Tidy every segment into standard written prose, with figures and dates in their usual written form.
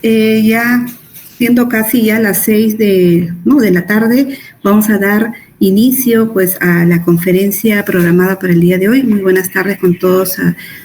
Ya siendo casi ya las 6 de la tarde, vamos a dar inicio pues a la conferencia programada para el día de hoy. Muy buenas tardes con todos,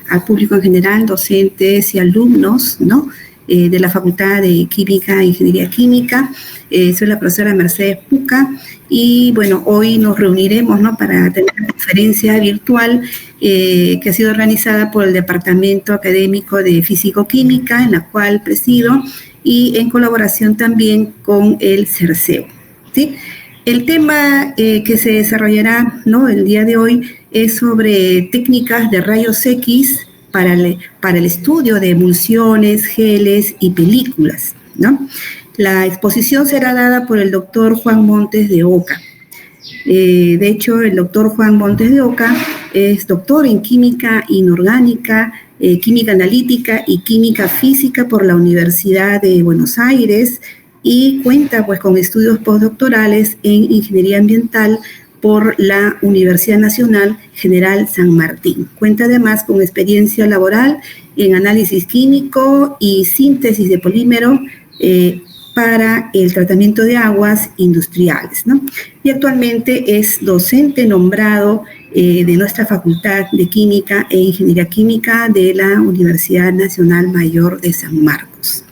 al público en general, docentes y alumnos, ¿no? De la Facultad de Química e Ingeniería Química. Soy la profesora Mercedes Puca y bueno, hoy nos reuniremos, ¿no?, para tener una conferencia virtual que ha sido organizada por el Departamento Académico de Físico-Química, en la cual presido, y en colaboración también con el CERCEO, ¿sí? El tema que se desarrollará, ¿no?, el día de hoy es sobre técnicas de rayos X para el estudio de emulsiones, geles y películas, ¿no? La exposición será dada por el doctor Juan Montes de Oca. De hecho, el doctor Juan Montes de Oca es doctor en química inorgánica, química analítica y química física por la Universidad de Buenos Aires y cuenta pues con estudios postdoctorales en ingeniería ambiental por la Universidad Nacional General San Martín. Cuenta además con experiencia laboral en análisis químico y síntesis de polímero para el tratamiento de aguas industriales, ¿no? Y actualmente es docente nombrado de nuestra Facultad de Química e Ingeniería Química de la Universidad Nacional Mayor de San Marcos.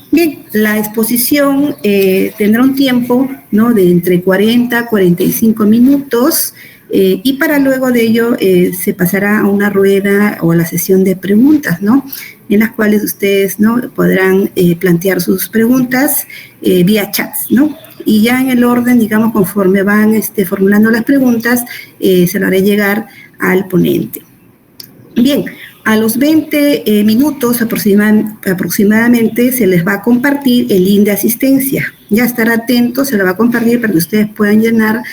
Bien, la exposición tendrá un tiempo, ¿no?, de entre 40 a 45 minutos y para luego de ello se pasará a una rueda o a la sesión de preguntas, ¿no?, en las cuales ustedes, ¿no?, podrán plantear sus preguntas vía chats, ¿no? Y ya en el orden, digamos, conforme van formulando las preguntas, se lo haré llegar al ponente. Bien, a los 20 minutos aproximadamente se les va a compartir el link de asistencia. Ya estar atentos, se lo va a compartir para que ustedes puedan llenar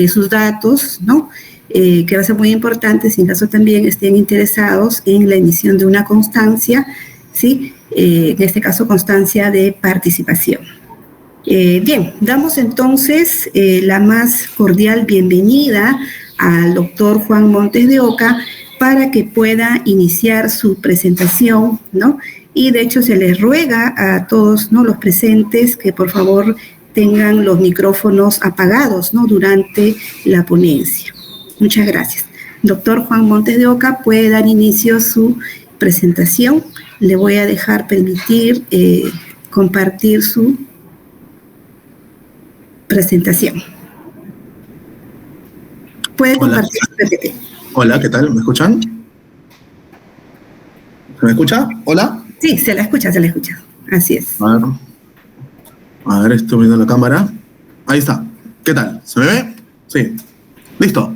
sus datos, ¿no? Que va a ser muy importante si en caso también estén interesados en la emisión de una constancia, ¿sí? En este caso, constancia de participación. Bien, damos entonces la más cordial bienvenida al doctor Juan Montes de Oca para que pueda iniciar su presentación, ¿no? Y de hecho se les ruega a todos, ¿no?, los presentes que por favor tengan los micrófonos apagados, ¿no?, durante la ponencia. Muchas gracias. Doctor Juan Montes de Oca puede dar inicio a su presentación. Le voy a dejar permitir compartir su presentación. Puede compartir su PPT. Hola, ¿qué tal? ¿Me escuchan? ¿Se me escucha? ¿Hola? Sí, se la escucha. Así es. A ver, estoy viendo la cámara. Ahí está. ¿Qué tal? ¿Se me ve? Sí. Listo.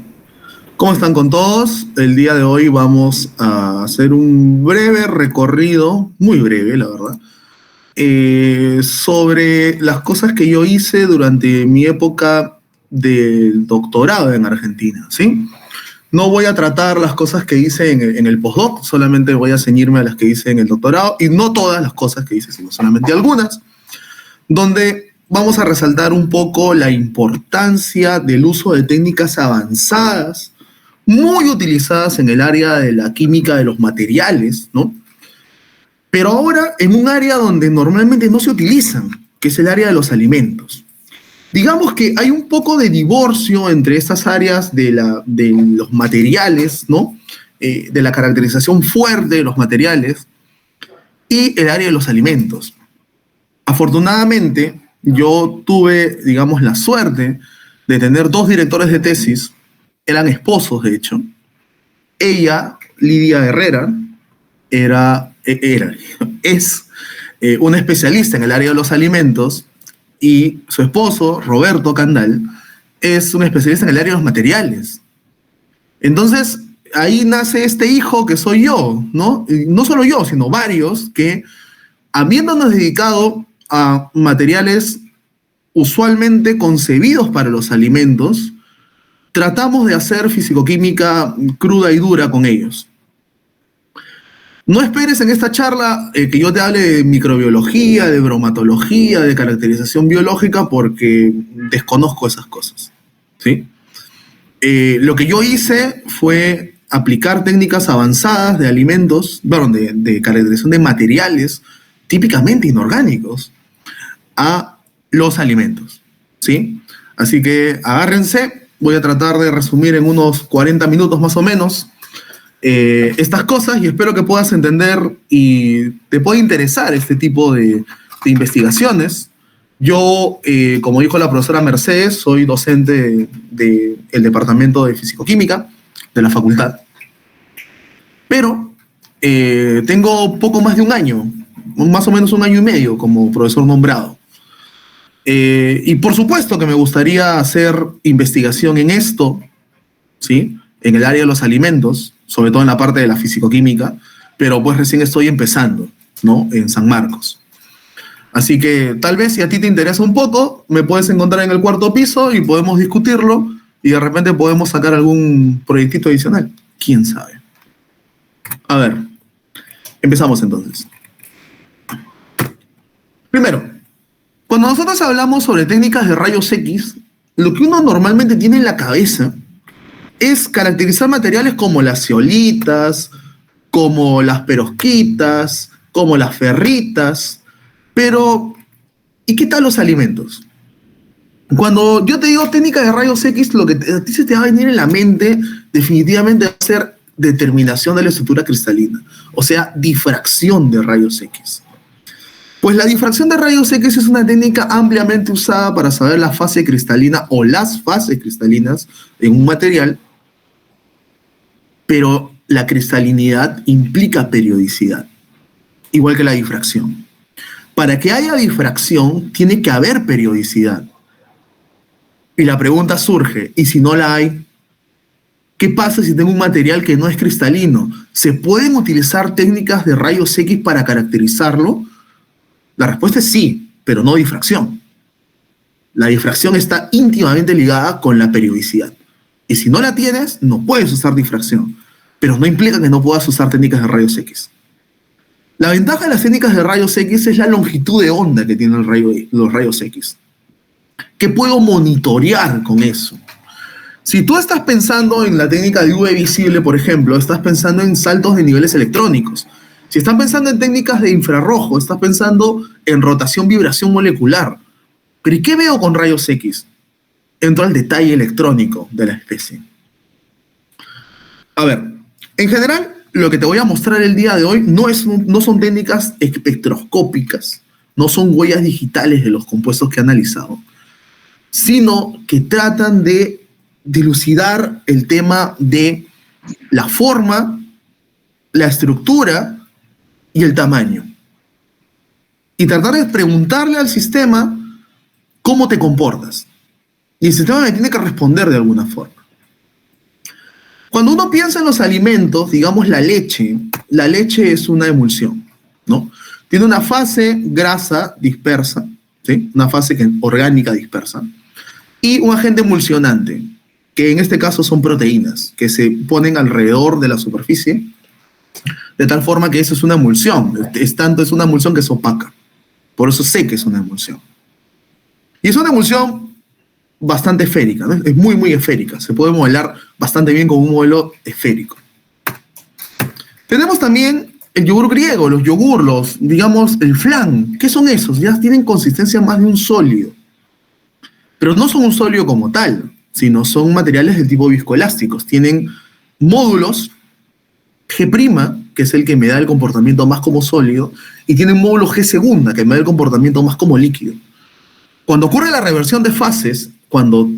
¿Cómo están con todos? El día de hoy vamos a hacer un breve recorrido, muy breve, la verdad, sobre las cosas que yo hice durante mi época del doctorado en Argentina, ¿sí? No voy a tratar las cosas que hice en el postdoc, solamente voy a ceñirme a las que hice en el doctorado, y no todas las cosas que hice, sino solamente algunas, donde vamos a resaltar un poco la importancia del uso de técnicas avanzadas, muy utilizadas en el área de la química de los materiales, ¿no? Pero ahora en un área donde normalmente no se utilizan, que es el área de los alimentos. Digamos que hay un poco de divorcio entre estas áreas de los materiales, ¿no?, de la caracterización fuerte de los materiales y el área de los alimentos. Afortunadamente, yo tuve, digamos, la suerte de tener dos directores de tesis, eran esposos, de hecho. Ella, Lidia Herrera, es una especialista en el área de los alimentos, y su esposo, Roberto Candal, es un especialista en el área de los materiales. Entonces, ahí nace este hijo que soy yo, ¿no? Y no solo yo, sino varios que, habiéndonos dedicado a materiales usualmente concebidos para los alimentos, tratamos de hacer fisicoquímica cruda y dura con ellos. No esperes en esta charla que yo te hable de microbiología, de bromatología, de caracterización biológica, porque desconozco esas cosas, ¿sí? Lo que yo hice fue aplicar técnicas avanzadas de alimentos, de caracterización de materiales típicamente inorgánicos a los alimentos, ¿sí? Así que agárrense, voy a tratar de resumir en unos 40 minutos más o menos estas cosas y espero que puedas entender y te pueda interesar este tipo de investigaciones. Yo, como dijo la profesora Mercedes, soy docente del departamento de Físico-Química de la facultad, pero tengo poco más de un año, más o menos un año y medio como profesor nombrado. Y por supuesto que me gustaría hacer investigación en esto, ¿sí? En el área de los alimentos, sobre todo en la parte de la físico-química, pero pues recién estoy empezando, ¿no? En San Marcos. Así que tal vez si a ti te interesa un poco, me puedes encontrar en el 4º piso y podemos discutirlo y de repente podemos sacar algún proyectito adicional. ¿Quién sabe? A ver, empezamos entonces. Primero, cuando nosotros hablamos sobre técnicas de rayos X, lo que uno normalmente tiene en la cabeza es caracterizar materiales como las zeolitas, como las perovskitas, como las ferritas, pero ¿y qué tal los alimentos? Cuando yo te digo técnica de rayos X, lo que a ti se te va a venir en la mente definitivamente va a ser determinación de la estructura cristalina, o sea, difracción de rayos X. Pues la difracción de rayos X es una técnica ampliamente usada para saber la fase cristalina o las fases cristalinas en un material, pero la cristalinidad implica periodicidad, igual que la difracción. Para que haya difracción, tiene que haber periodicidad. Y la pregunta surge, ¿y si no la hay? ¿Qué pasa si tengo un material que no es cristalino? ¿Se pueden utilizar técnicas de rayos X para caracterizarlo? La respuesta es sí, pero no difracción. La difracción está íntimamente ligada con la periodicidad. Y si no la tienes, no puedes usar difracción. Pero no implica que no puedas usar técnicas de rayos X. La ventaja de las técnicas de rayos X es la longitud de onda que tienen los rayos X. ¿Qué puedo monitorear con eso? Si tú estás pensando en la técnica de UV visible, por ejemplo, estás pensando en saltos de niveles electrónicos. Si estás pensando en técnicas de infrarrojo, estás pensando en rotación-vibración molecular. ¿Pero y qué veo con rayos X? Entro al detalle electrónico de la especie. A ver, en general, lo que te voy a mostrar el día de hoy no son técnicas espectroscópicas, no son huellas digitales de los compuestos que he analizado, sino que tratan de dilucidar el tema de la forma, la estructura y el tamaño. Y tratar de preguntarle al sistema cómo te comportas. Y el sistema me tiene que responder de alguna forma. Cuando uno piensa en los alimentos, digamos la leche es una emulsión, ¿no? Tiene una fase grasa dispersa, ¿sí? Una fase orgánica dispersa, y un agente emulsionante, que en este caso son proteínas, que se ponen alrededor de la superficie, de tal forma que eso es una emulsión. Es una emulsión que es opaca. Por eso sé que es una emulsión. Y es una emulsión bastante esférica, ¿no? Es muy, muy esférica. Se puede modelar bastante bien con un modelo esférico. Tenemos también el yogur griego, los yogur, digamos, el flan. ¿Qué son esos? Ya tienen consistencia más de un sólido. Pero no son un sólido como tal, sino son materiales de tipo viscoelásticos. Tienen módulos G', que es el que me da el comportamiento más como sólido, y tienen módulo G segunda, que me da el comportamiento más como líquido. Cuando ocurre la reversión de fases, cuando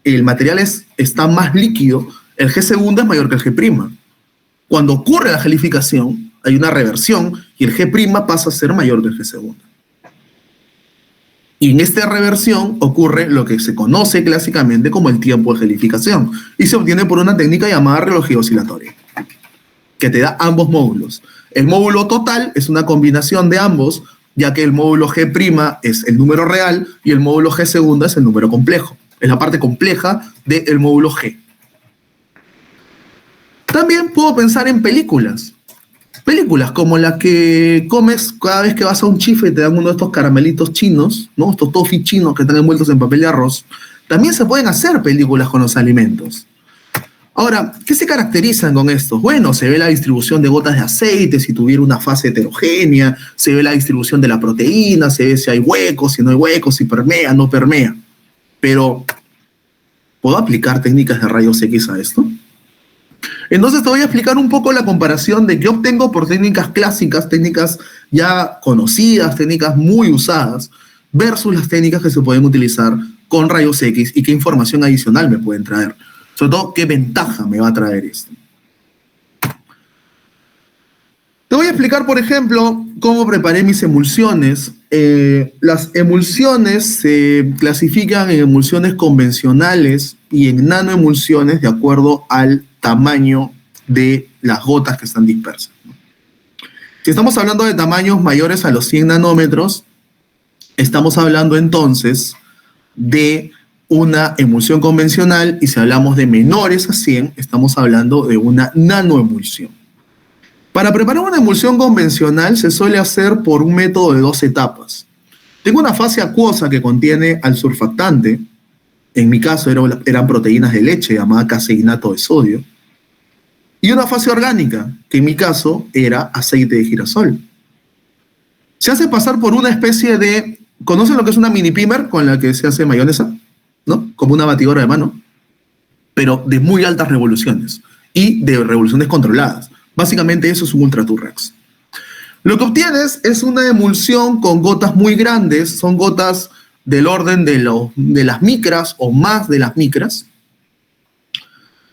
el material está más líquido, el G segunda es mayor que el G'. Cuando ocurre la gelificación, hay una reversión y el G' pasa a ser mayor que el G segunda. Y en esta reversión ocurre lo que se conoce clásicamente como el tiempo de gelificación y se obtiene por una técnica llamada relojía oscilatoria, que te da ambos módulos. El módulo total es una combinación de ambos, ya que el módulo G' es el número real y el módulo G segunda es el número complejo. Es la parte compleja del módulo G. También puedo pensar en películas. Películas como la que comes cada vez que vas a un chifa y te dan uno de estos caramelitos chinos, ¿no? Estos toffee chinos que están envueltos en papel de arroz. También se pueden hacer películas con los alimentos. Ahora, ¿qué se caracterizan con esto? Bueno, se ve la distribución de gotas de aceite, si tuviera una fase heterogénea, se ve la distribución de la proteína, se ve si hay huecos, si no hay huecos, si permea, no permea. Pero, ¿puedo aplicar técnicas de rayos X a esto? Entonces te voy a explicar un poco la comparación de qué obtengo por técnicas clásicas, técnicas ya conocidas, técnicas muy usadas, versus las técnicas que se pueden utilizar con rayos X y qué información adicional me pueden traer. Sobre todo, ¿qué ventaja me va a traer esto? Te voy a explicar, por ejemplo, cómo preparé mis emulsiones. Las emulsiones se clasifican en emulsiones convencionales y en nanoemulsiones de acuerdo al tamaño de las gotas que están dispersas. Si estamos hablando de tamaños mayores a los 100 nanómetros, estamos hablando entonces de una emulsión convencional, y si hablamos de menores a 100, estamos hablando de una nanoemulsión. Para preparar una emulsión convencional se suele hacer por un método de 2 etapas. Tengo una fase acuosa que contiene al surfactante, en mi caso eran proteínas de leche llamada caseinato de sodio, y una fase orgánica, que en mi caso era aceite de girasol. Se hace pasar por una especie de... ¿Conocen lo que es una mini pimer con la que se hace mayonesa? ¿No? Como una batidora de mano, pero de muy altas revoluciones y de revoluciones controladas. Básicamente eso es un Ultra Turrax. Lo que obtienes es una emulsión con gotas muy grandes, son gotas del orden de las micras o más de las micras,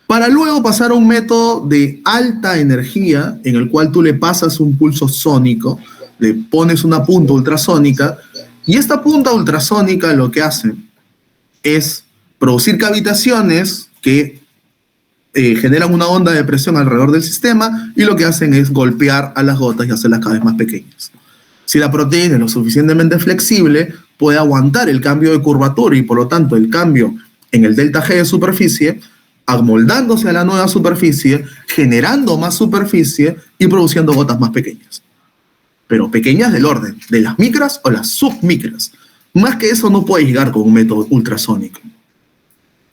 para luego pasar a un método de alta energía en el cual tú le pasas un pulso sónico, le pones una punta ultrasónica, y esta punta ultrasónica lo que hace es producir cavitaciones que generan una onda de presión alrededor del sistema, y lo que hacen es golpear a las gotas y hacerlas cada vez más pequeñas. Si la proteína es lo suficientemente flexible, puede aguantar el cambio de curvatura y por lo tanto el cambio en el delta G de superficie, amoldándose a la nueva superficie, generando más superficie y produciendo gotas más pequeñas. Pero pequeñas del orden de las micras o las submicras. Más que eso no puede llegar con un método ultrasónico.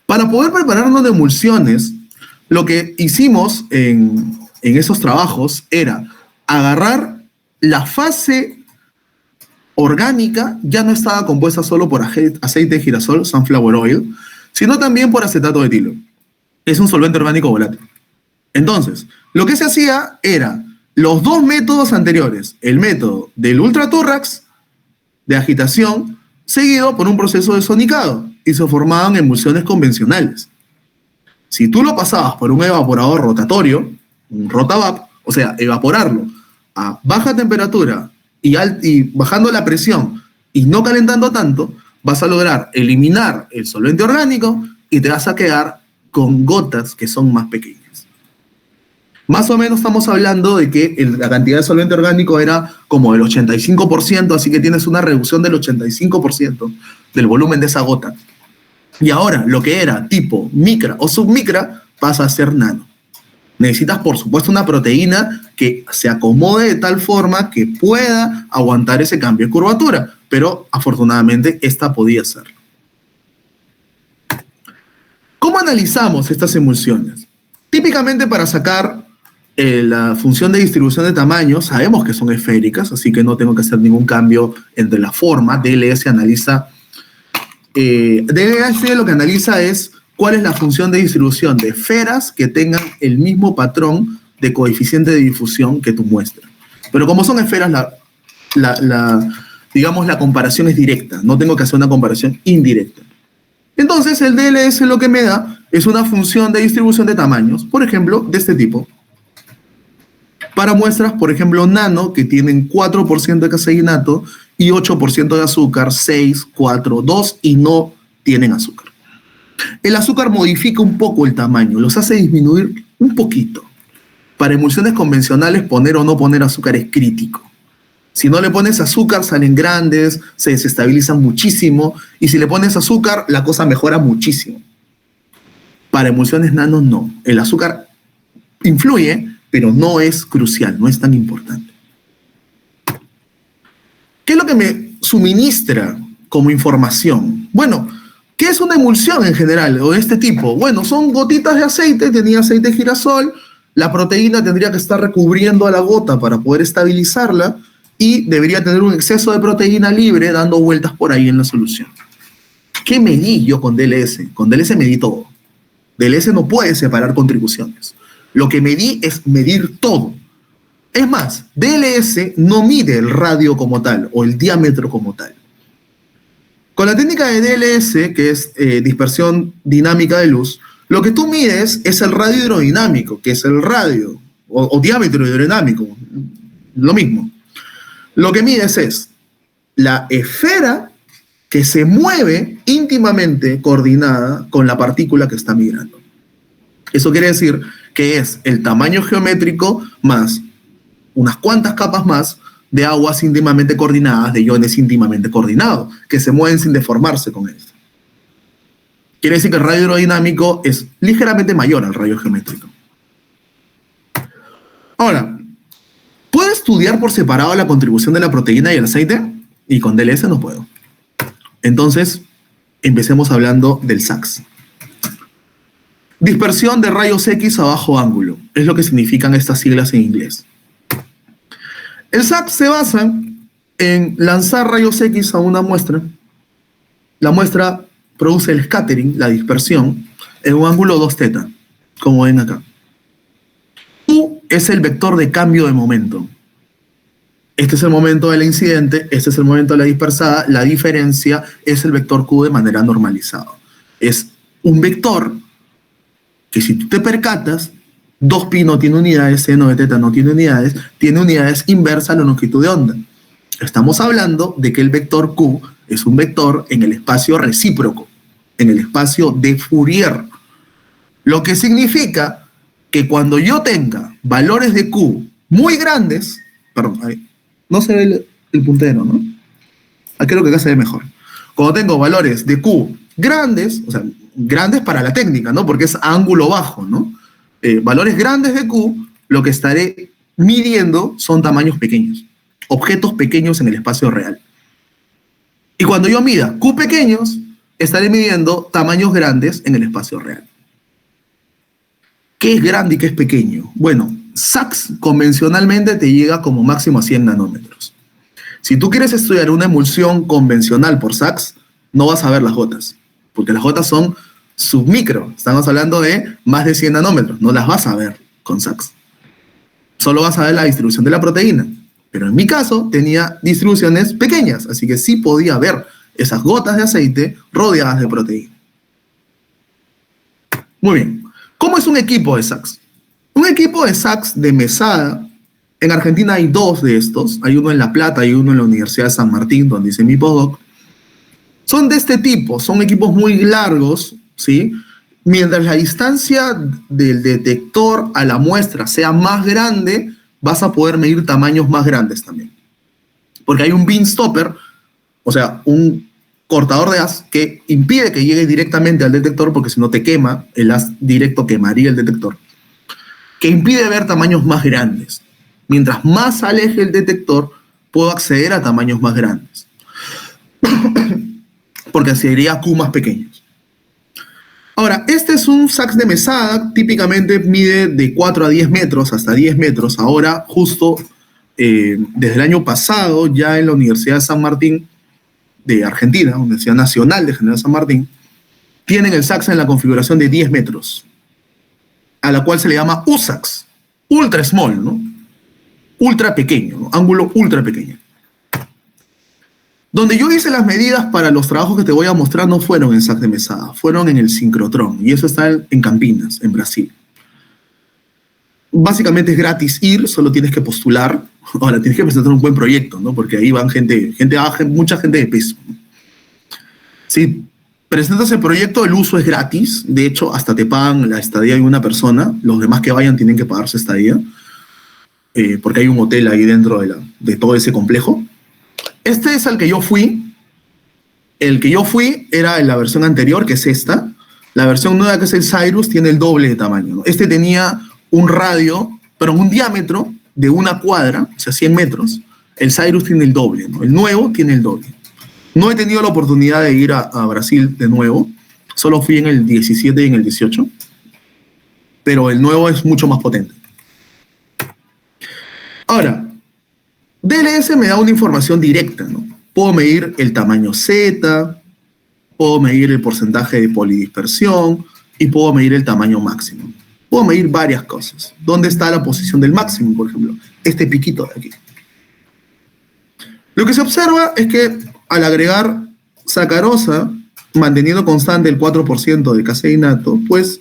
Para poder prepararnos de emulsiones, lo que hicimos en esos trabajos era agarrar la fase orgánica, ya no estaba compuesta solo por aceite de girasol, sunflower oil, sino también por acetato de etilo. Es un solvente orgánico volátil. Entonces, lo que se hacía era los dos métodos anteriores, el método del Ultra Turrax de agitación, seguido por un proceso de sonicado, y se formaban emulsiones convencionales. Si tú lo pasabas por un evaporador rotatorio, un rotavap, o sea, evaporarlo a baja temperatura y bajando la presión y no calentando tanto, vas a lograr eliminar el solvente orgánico y te vas a quedar con gotas que son más pequeñas. Más o menos estamos hablando de que la cantidad de solvente orgánico era como del 85%, así que tienes una reducción del 85% del volumen de esa gota. Y ahora, lo que era tipo micra o submicra pasa a ser nano. Necesitas, por supuesto, una proteína que se acomode de tal forma que pueda aguantar ese cambio de curvatura, pero afortunadamente esta podía hacerlo. ¿Cómo analizamos estas emulsiones? Típicamente para sacar la función de distribución de tamaño, sabemos que son esféricas, así que no tengo que hacer ningún cambio entre la forma. DLS analiza... DLS lo que analiza es cuál es la función de distribución de esferas que tengan el mismo patrón de coeficiente de difusión que tu muestra. Pero como son esferas, digamos, la comparación es directa, no tengo que hacer una comparación indirecta. Entonces, el DLS lo que me da es una función de distribución de tamaños, por ejemplo, de este tipo. Para muestras, por ejemplo, nano, que tienen 4% de caseinato y 8% de azúcar, 6, 4, 2 y no tienen azúcar. El azúcar modifica un poco el tamaño, los hace disminuir un poquito. Para emulsiones convencionales, poner o no poner azúcar es crítico. Si no le pones azúcar, salen grandes, se desestabilizan muchísimo, y si le pones azúcar, la cosa mejora muchísimo. Para emulsiones nano, no. El azúcar influye, pero no es crucial, no es tan importante. ¿Qué es lo que me suministra como información? Bueno, ¿Qué es una emulsión en general, o de este tipo? Bueno, son gotitas de aceite, tenía aceite de girasol, la proteína tendría que estar recubriendo a la gota para poder estabilizarla y debería tener un exceso de proteína libre dando vueltas por ahí en la solución. ¿Qué medí yo con DLS? Con DLS medí todo. DLS no puede separar contribuciones. Lo que medí es medir todo. Es más, DLS no mide el radio como tal o el diámetro como tal. Con la técnica de DLS, que es dispersión dinámica de luz, lo que tú mides es el radio hidrodinámico, que es el radio o diámetro hidrodinámico, lo mismo. Lo que mides es la esfera que se mueve íntimamente coordinada con la partícula que está migrando. Eso quiere decir que es el tamaño geométrico más unas cuantas capas más de aguas íntimamente coordinadas, de iones íntimamente coordinados, que se mueven sin deformarse con esto. Quiere decir que el radio hidrodinámico es ligeramente mayor al radio geométrico. Ahora, ¿puedo estudiar por separado la contribución de la proteína y el aceite? Y con DLS no puedo. Entonces, empecemos hablando del SAX. Dispersión de rayos X a bajo ángulo. Es lo que significan estas siglas en inglés. El SAX se basa en lanzar rayos X a una muestra. La muestra produce el scattering, la dispersión, en un ángulo 2θ, como ven acá. U es el vector de cambio de momento. Este es el momento del incidente, este es el momento de la dispersada, la diferencia es el vector Q de manera normalizada. Es un vector que si tú te percatas, 2pi no tiene unidades, seno de θ no tiene unidades inversas a la longitud de onda. Estamos hablando de que el vector Q es un vector en el espacio recíproco, en el espacio de Fourier. Lo que significa que cuando yo tenga valores de Q muy grandes, perdón, ahí, no se ve el puntero, ¿no? Aquí creo que acá se ve mejor. Cuando tengo valores de Q grandes, o sea, grandes para la técnica, ¿no? Porque es ángulo bajo, ¿no? Valores grandes de Q, lo que estaré midiendo son tamaños pequeños, objetos pequeños en el espacio real. Y cuando yo mida Q pequeños, estaré midiendo tamaños grandes en el espacio real. ¿Qué es grande y qué es pequeño? Bueno, SAX convencionalmente te llega como máximo a 100 nanómetros. Si tú quieres estudiar una emulsión convencional por SAX, no vas a ver las gotas, porque las gotas son submicro. Estamos hablando de más de 100 nanómetros. No las vas a ver con SAX. Solo vas a ver la distribución de la proteína. Pero en mi caso tenía distribuciones pequeñas, así que sí podía ver esas gotas de aceite rodeadas de proteína. Muy bien. ¿Cómo es un equipo de SAX? Un equipo de SAX de mesada, en Argentina hay 2 de estos, hay uno en La Plata y uno en la Universidad de San Martín, donde hice mi postdoc. Son de este tipo, son equipos muy largos, ¿sí? Mientras la distancia del detector a la muestra sea más grande, vas a poder medir tamaños más grandes también. Porque hay un beam stopper, o sea, un cortador de haz que impide que llegue directamente al detector, porque si no te quema, el haz directo quemaría el detector, que impide ver tamaños más grandes. Mientras más aleje el detector, puedo acceder a tamaños más grandes. Porque accedería a Q más pequeños. Ahora, este es un SAX de mesada, típicamente mide de 4 a 10 metros, hasta 10 metros. Ahora, justo desde el año pasado, ya en la Universidad de San Martín de Argentina, Universidad Nacional de General San Martín, tienen el SAX en la configuración de 10 metros, a la cual se le llama USAX, ultra small, ¿no? Ultra pequeño, ¿no? Ángulo ultra pequeño. Donde yo hice las medidas para los trabajos que te voy a mostrar no fueron en SAX de mesada, fueron en el sincrotrón, y eso está en Campinas, en Brasil. Básicamente es gratis ir, solo tienes que postular. Ahora, tienes que presentar un buen proyecto, ¿no? Porque ahí van mucha gente de peso. Si presentas el proyecto, el uso es gratis. De hecho, hasta te pagan la estadía de una persona. Los demás que vayan tienen que pagar su estadía. Porque hay un hotel ahí dentro de todo ese complejo. Este es al que yo fui. El que yo fui era en la versión anterior, que es esta. La versión nueva, que es el Cyrus, tiene el doble de tamaño, ¿no? Este tenía un radio, pero un diámetro de 1 cuadra, o sea, 100 metros. El Cyrus tiene el doble, ¿no? El nuevo tiene el doble. No he tenido la oportunidad de ir a Brasil de nuevo, solo fui en el 17 y en el 18, pero el nuevo es mucho más potente. Ahora, DLS me da una información directa, ¿no? Puedo medir el tamaño Z, puedo medir el porcentaje de polidispersión y puedo medir el tamaño máximo. Puedo medir varias cosas. ¿Dónde está la posición del máximo, por ejemplo? Este piquito de aquí. Lo que se observa es que al agregar sacarosa, manteniendo constante el 4% de caseinato, pues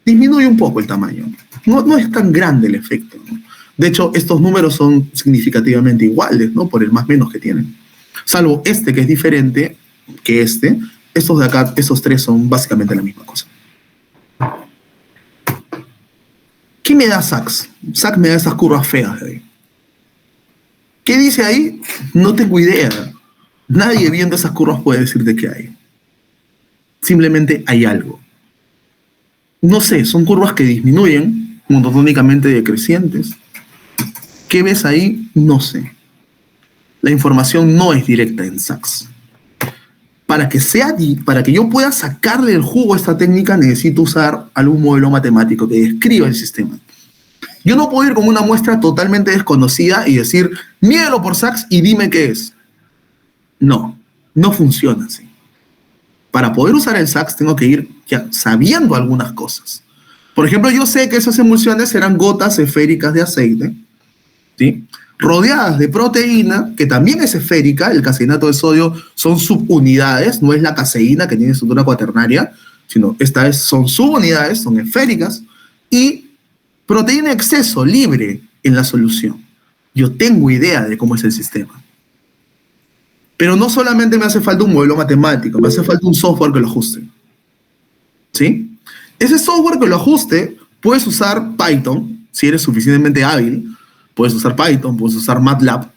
disminuye un poco el tamaño. No es tan grande el efecto, ¿no? De hecho, estos números son significativamente iguales, ¿no? Por el más menos que tienen. Salvo este, que es diferente que este. Estos de acá, esos tres son básicamente la misma cosa. ¿Qué me da SACS? SACS me da esas curvas feas de ahí. ¿Qué dice ahí? No tengo idea. Nadie viendo esas curvas puede decirte qué hay. Simplemente hay algo. No sé, son curvas que disminuyen, monotónicamente decrecientes. ¿Qué ves ahí? No sé. La información no es directa en SACS. Para que yo pueda sacarle el jugo a esta técnica, necesito usar algún modelo matemático que describa el sistema. Yo no puedo ir con una muestra totalmente desconocida y decir, mídelo por SACS y dime qué es. No funciona así. Para poder usar el SACS tengo que ir ya sabiendo algunas cosas. Por ejemplo, yo sé que esas emulsiones serán gotas esféricas de aceite, ¿sí? Rodeadas de proteína, que también es esférica. El caseinato de sodio son subunidades, no es la caseína que tiene estructura cuaternaria, sino son subunidades, son esféricas, y proteína en exceso, libre en la solución. Yo tengo idea de cómo es el sistema. Pero no solamente me hace falta un modelo matemático, me hace falta un software que lo ajuste. ¿Sí? Ese software que lo ajuste, puedes usar Python, si eres suficientemente hábil. Puedes usar Python, puedes usar MATLAB.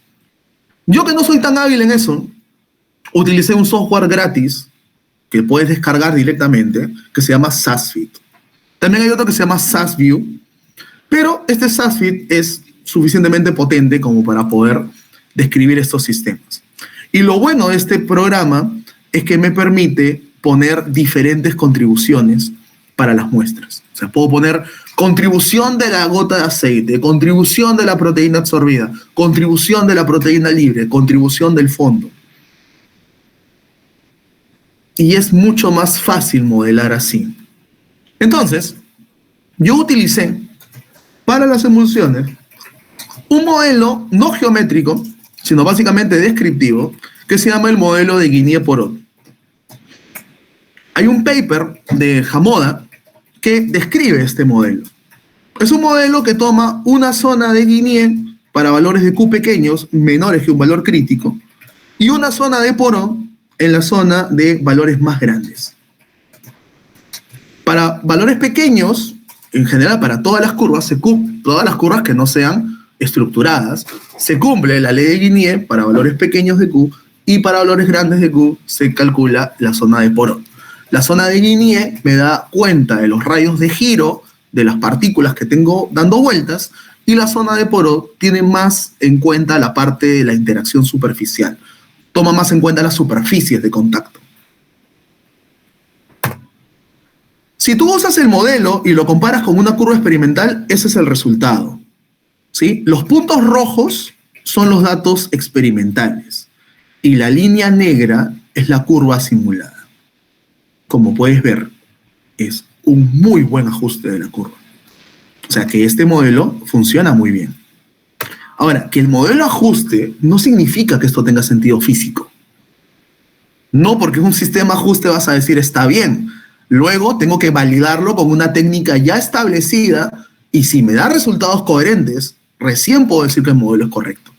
Yo, que no soy tan hábil en eso, utilicé un software gratis que puedes descargar directamente, que se llama SASFit. También hay otro que se llama SASView, pero este SASFit es suficientemente potente como para poder describir estos sistemas. Y lo bueno de este programa es que me permite poner diferentes contribuciones para las muestras. O sea, puedo poner contribución de la gota de aceite, contribución de la proteína absorbida, contribución de la proteína libre, contribución del fondo. Y es mucho más fácil modelar así. Entonces, yo utilicé para las emulsiones un modelo no geométrico, sino básicamente descriptivo, que se llama el modelo de Guinier-Porot. Hay un paper de Hamoda que describe este modelo. Es un modelo que toma una zona de Guinier para valores de Q pequeños, menores que un valor crítico, y una zona de Porot en la zona de valores más grandes. Para valores pequeños, en general para todas las curvas, todas las curvas que no sean estructuradas, se cumple la ley de Guinier para valores pequeños de Q, y para valores grandes de Q se calcula la zona de Porot. La zona de Guinier me da cuenta de los radios de giro de las partículas que tengo dando vueltas, y la zona de Porot tiene más en cuenta la parte de la interacción superficial. Toma más en cuenta las superficies de contacto. Si tú usas el modelo y lo comparas con una curva experimental, ese es el resultado, ¿sí? Los puntos rojos son los datos experimentales y la línea negra es la curva simulada. Como puedes ver, es un muy buen ajuste de la curva. O sea que este modelo funciona muy bien. Ahora, que el modelo ajuste no significa que esto tenga sentido físico. No porque es un sistema ajuste vas a decir está bien. Luego tengo que validarlo con una técnica ya establecida, y si me da resultados coherentes, recién puedo decir que el modelo es correcto.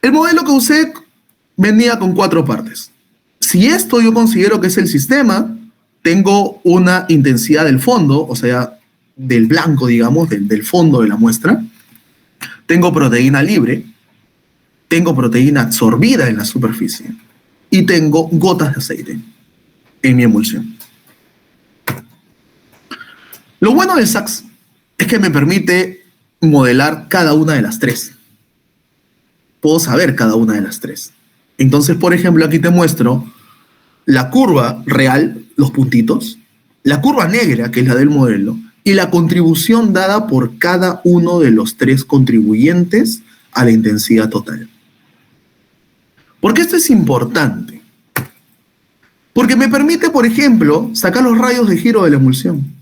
El modelo que usé venía con 4 partes. Si esto yo considero que es el sistema, tengo una intensidad del fondo, o sea, del blanco, digamos, del fondo de la muestra. Tengo proteína libre, tengo proteína absorbida en la superficie y tengo gotas de aceite en mi emulsión. Lo bueno del SACS es que me permite modelar cada una de las 3. Puedo saber cada una de las 3. Entonces, por ejemplo, aquí te muestro la curva real, los puntitos, la curva negra, que es la del modelo, y la contribución dada por cada uno de los 3 contribuyentes a la intensidad total. ¿Por qué esto es importante? Porque me permite, por ejemplo, sacar los radios de giro de la emulsión.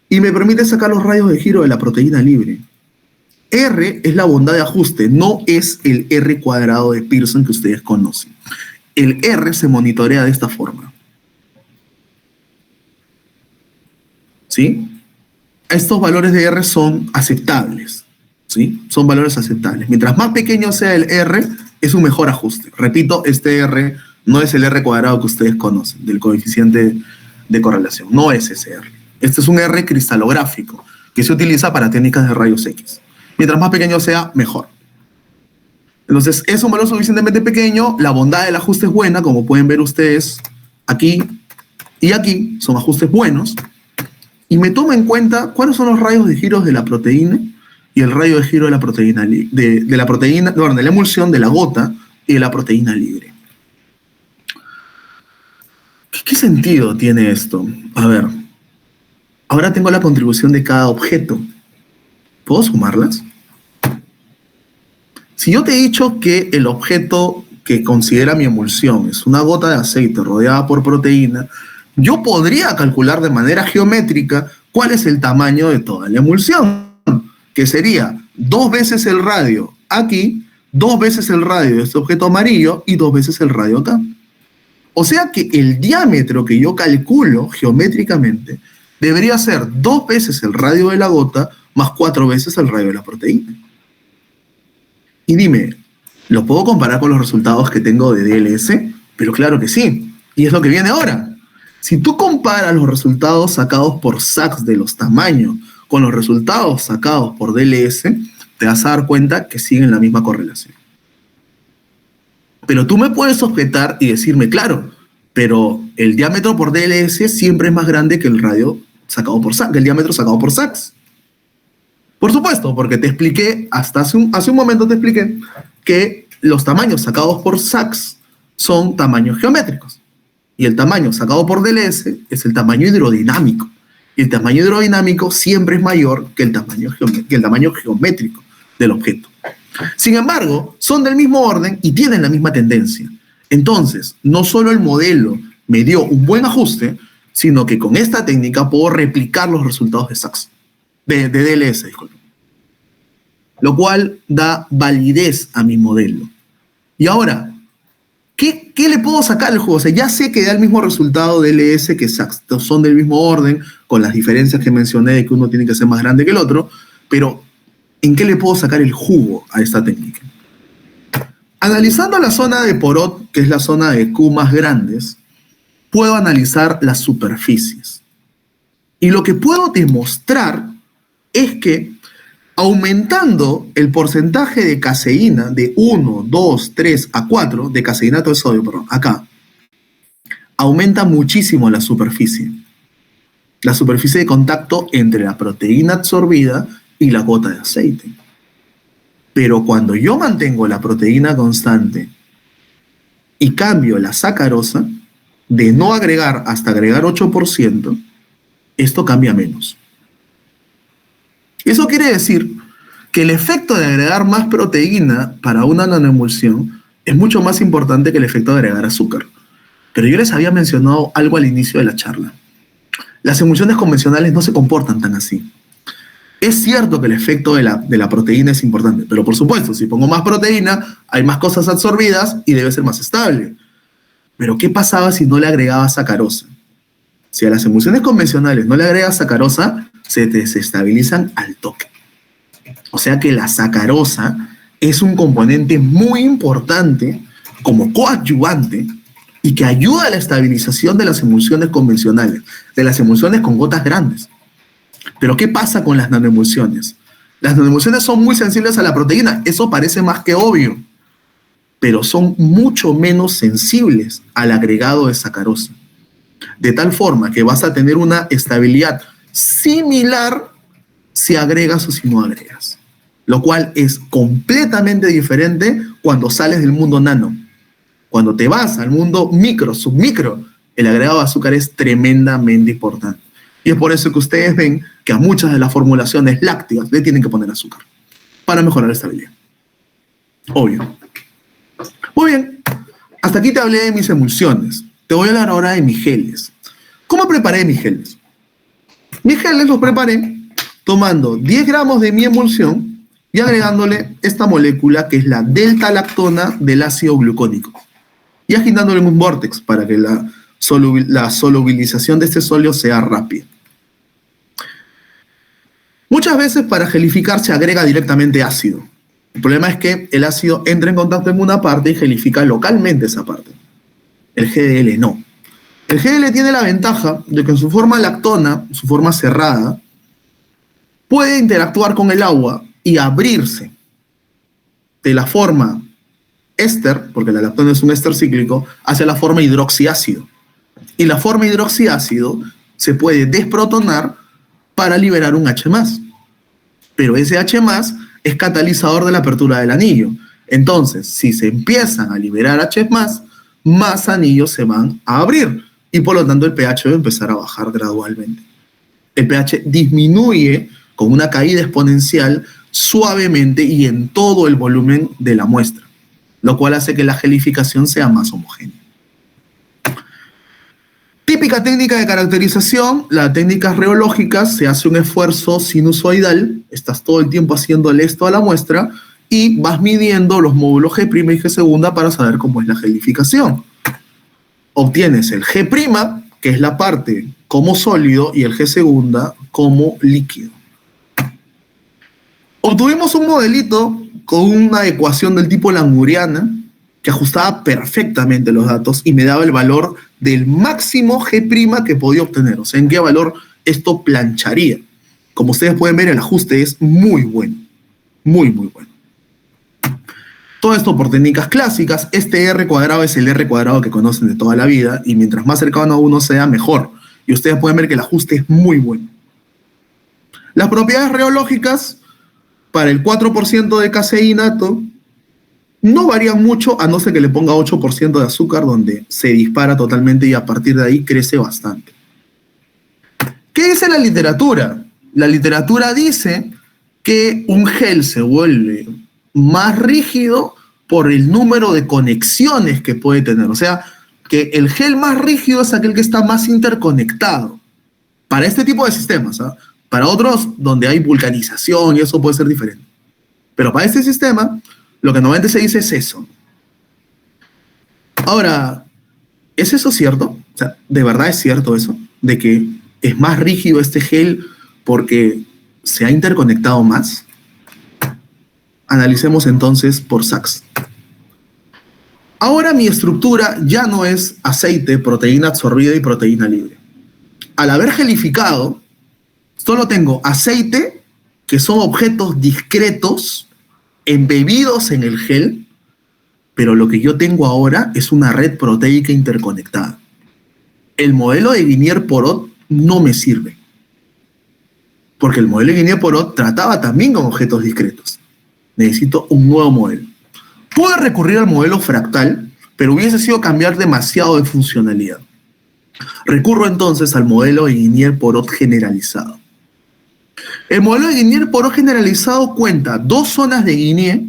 Y me permite sacar los radios de giro de la proteína libre. R es la bondad de ajuste, no es el R cuadrado de Pearson que ustedes conocen. El R se monitorea de esta forma. ¿Sí? Estos valores de R son aceptables. ¿Sí? Son valores aceptables. Mientras más pequeño sea el R, es un mejor ajuste. Repito, este R no es el R cuadrado que ustedes conocen, del coeficiente de correlación. No es ese R. Este es un R cristalográfico, que se utiliza para técnicas de rayos X. Mientras más pequeño sea, mejor. Entonces, es un valor suficientemente pequeño, la bondad del ajuste es buena, como pueden ver ustedes aquí y aquí, son ajustes buenos, y me toma en cuenta cuáles son los rayos de giro de la proteína y el rayo de giro de la proteína, de la emulsión de la gota y de la proteína libre. ¿Qué sentido tiene esto? A ver, ahora tengo la contribución de cada objeto. ¿Puedo sumarlas? Si yo te he dicho que el objeto que considera mi emulsión es una gota de aceite rodeada por proteína, yo podría calcular de manera geométrica cuál es el tamaño de toda la emulsión, que sería 2 veces el radio aquí, 2 veces el radio de este objeto amarillo y 2 veces el radio acá. O sea que el diámetro que yo calculo geométricamente debería ser 2 veces el radio de la gota más 4 veces el radio de la proteína. Y dime, ¿lo puedo comparar con los resultados que tengo de DLS? Pero claro que sí, y es lo que viene ahora. Si tú comparas los resultados sacados por SACS de los tamaños con los resultados sacados por DLS, te vas a dar cuenta que siguen la misma correlación. Pero tú me puedes objetar y decirme, claro, pero el diámetro por DLS siempre es más grande que el radio sacado por SACS, que el diámetro sacado por SACS. Por supuesto, porque te expliqué, hace un momento te expliqué que los tamaños sacados por SACS son tamaños geométricos. Y el tamaño sacado por DLS es el tamaño hidrodinámico. Y el tamaño hidrodinámico siempre es mayor que el tamaño geométrico del objeto. Sin embargo, son del mismo orden y tienen la misma tendencia. Entonces, no solo el modelo me dio un buen ajuste, sino que con esta técnica puedo replicar los resultados de SACS. De DLS, disculpe. Lo cual da validez a mi modelo. Y ahora, ¿qué le puedo sacar al juego? O sea, ya sé que da el mismo resultado DLS que SACS. Son del mismo orden, con las diferencias que mencioné de que uno tiene que ser más grande que el otro, pero ¿en qué le puedo sacar el jugo a esta técnica? Analizando la zona de Porot, que es la zona de Q más grandes, puedo analizar las superficies. Y lo que puedo demostrar es que aumentando el porcentaje de caseína de 1, 2, 3 a 4, de caseinato de sodio, perdón, acá, aumenta muchísimo la superficie de contacto entre la proteína absorbida y la gota de aceite. Pero cuando yo mantengo la proteína constante y cambio la sacarosa, de no agregar hasta agregar 8%, esto cambia menos. Eso quiere decir que el efecto de agregar más proteína para una nanoemulsión es mucho más importante que el efecto de agregar azúcar. Pero yo les había mencionado algo al inicio de la charla. Las emulsiones convencionales no se comportan tan así. Es cierto que el efecto de la proteína es importante, pero por supuesto, si pongo más proteína, hay más cosas absorbidas y debe ser más estable. Pero ¿qué pasaba si no le agregaba sacarosa? Si a las emulsiones convencionales no le agregas sacarosa, se desestabilizan al toque. O sea que la sacarosa es un componente muy importante como coadyuvante y que ayuda a la estabilización de las emulsiones convencionales, de las emulsiones con gotas grandes. Pero ¿qué pasa con las nanoemulsiones? Las nanoemulsiones son muy sensibles a la proteína, eso parece más que obvio, pero son mucho menos sensibles al agregado de sacarosa. De tal forma que vas a tener una estabilidad similar si agregas o si no agregas. Lo cual es completamente diferente cuando sales del mundo nano. Cuando te vas al mundo micro, submicro, el agregado de azúcar es tremendamente importante. Y es por eso que ustedes ven que a muchas de las formulaciones lácteas le tienen que poner azúcar para mejorar la estabilidad. Obvio. Muy bien. Hasta aquí te hablé de mis emulsiones. Te voy a hablar ahora de mis geles. ¿Cómo preparé mis geles? Mis geles los preparé tomando 10 gramos de mi emulsión y agregándole esta molécula que es la delta-lactona del ácido glucónico. Y agitándole en un vórtex para que la solubilización de este sólido sea rápida. Muchas veces para gelificar se agrega directamente ácido. El problema es que el ácido entra en contacto en una parte y gelifica localmente esa parte. El GDL no. El GDL tiene la ventaja de que en su forma lactona, su forma cerrada, puede interactuar con el agua y abrirse de la forma éster, porque la lactona es un éster cíclico, hacia la forma hidroxiácido. Y la forma hidroxiácido se puede desprotonar para liberar un H+. Pero ese H+ es catalizador de la apertura del anillo. Entonces, si se empiezan a liberar H+, más anillos se van a abrir. Y por lo tanto el pH debe empezar a bajar gradualmente. El pH disminuye con una caída exponencial suavemente y en todo el volumen de la muestra, lo cual hace que la gelificación sea más homogénea. Típica técnica de caracterización, las técnicas reológicas, se hace un esfuerzo sinusoidal, estás todo el tiempo haciéndole esto a la muestra y vas midiendo los módulos G' y G' para saber cómo es la gelificación. Obtienes el G', que es la parte como sólido, y el G' como líquido. Obtuvimos un modelito con una ecuación del tipo languriana que ajustaba perfectamente los datos y me daba el valor del máximo G' que podía obtener. O sea, en qué valor esto plancharía. Como ustedes pueden ver, el ajuste es muy bueno. Muy, muy bueno. Todo esto por técnicas clásicas. Este R cuadrado es el R cuadrado que conocen de toda la vida y mientras más cercano a uno sea, mejor. Y ustedes pueden ver que el ajuste es muy bueno. Las propiedades reológicas para el 4% de caseinato no varían mucho, a no ser que le ponga 8% de azúcar, donde se dispara totalmente y a partir de ahí crece bastante. ¿Qué dice la literatura? La literatura dice que un gel se vuelve más rígido por el número de conexiones que puede tener. O sea, que el gel más rígido es aquel que está más interconectado. Para este tipo de sistemas, ¿eh? Para otros, donde hay vulcanización y eso puede ser diferente. Pero para este sistema, lo que normalmente se dice es eso. Ahora, ¿es eso cierto? O sea, ¿de verdad es cierto eso? ¿De que es más rígido este gel porque se ha interconectado más? Analicemos entonces por Sachs. Ahora mi estructura ya no es aceite, proteína absorbida y proteína libre. Al haber gelificado, solo tengo aceite, que son objetos discretos, embebidos en el gel, pero lo que yo tengo ahora es una red proteica interconectada. El modelo de Guinier-Porot no me sirve, porque el modelo de Guinier-Porot trataba también con objetos discretos. Necesito un nuevo modelo. Puedo recurrir al modelo fractal, pero hubiese sido cambiar demasiado de funcionalidad. Recurro entonces al modelo de Guinier-Porot generalizado. El modelo de Guinier-Porot generalizado cuenta 2 zonas de Guinier,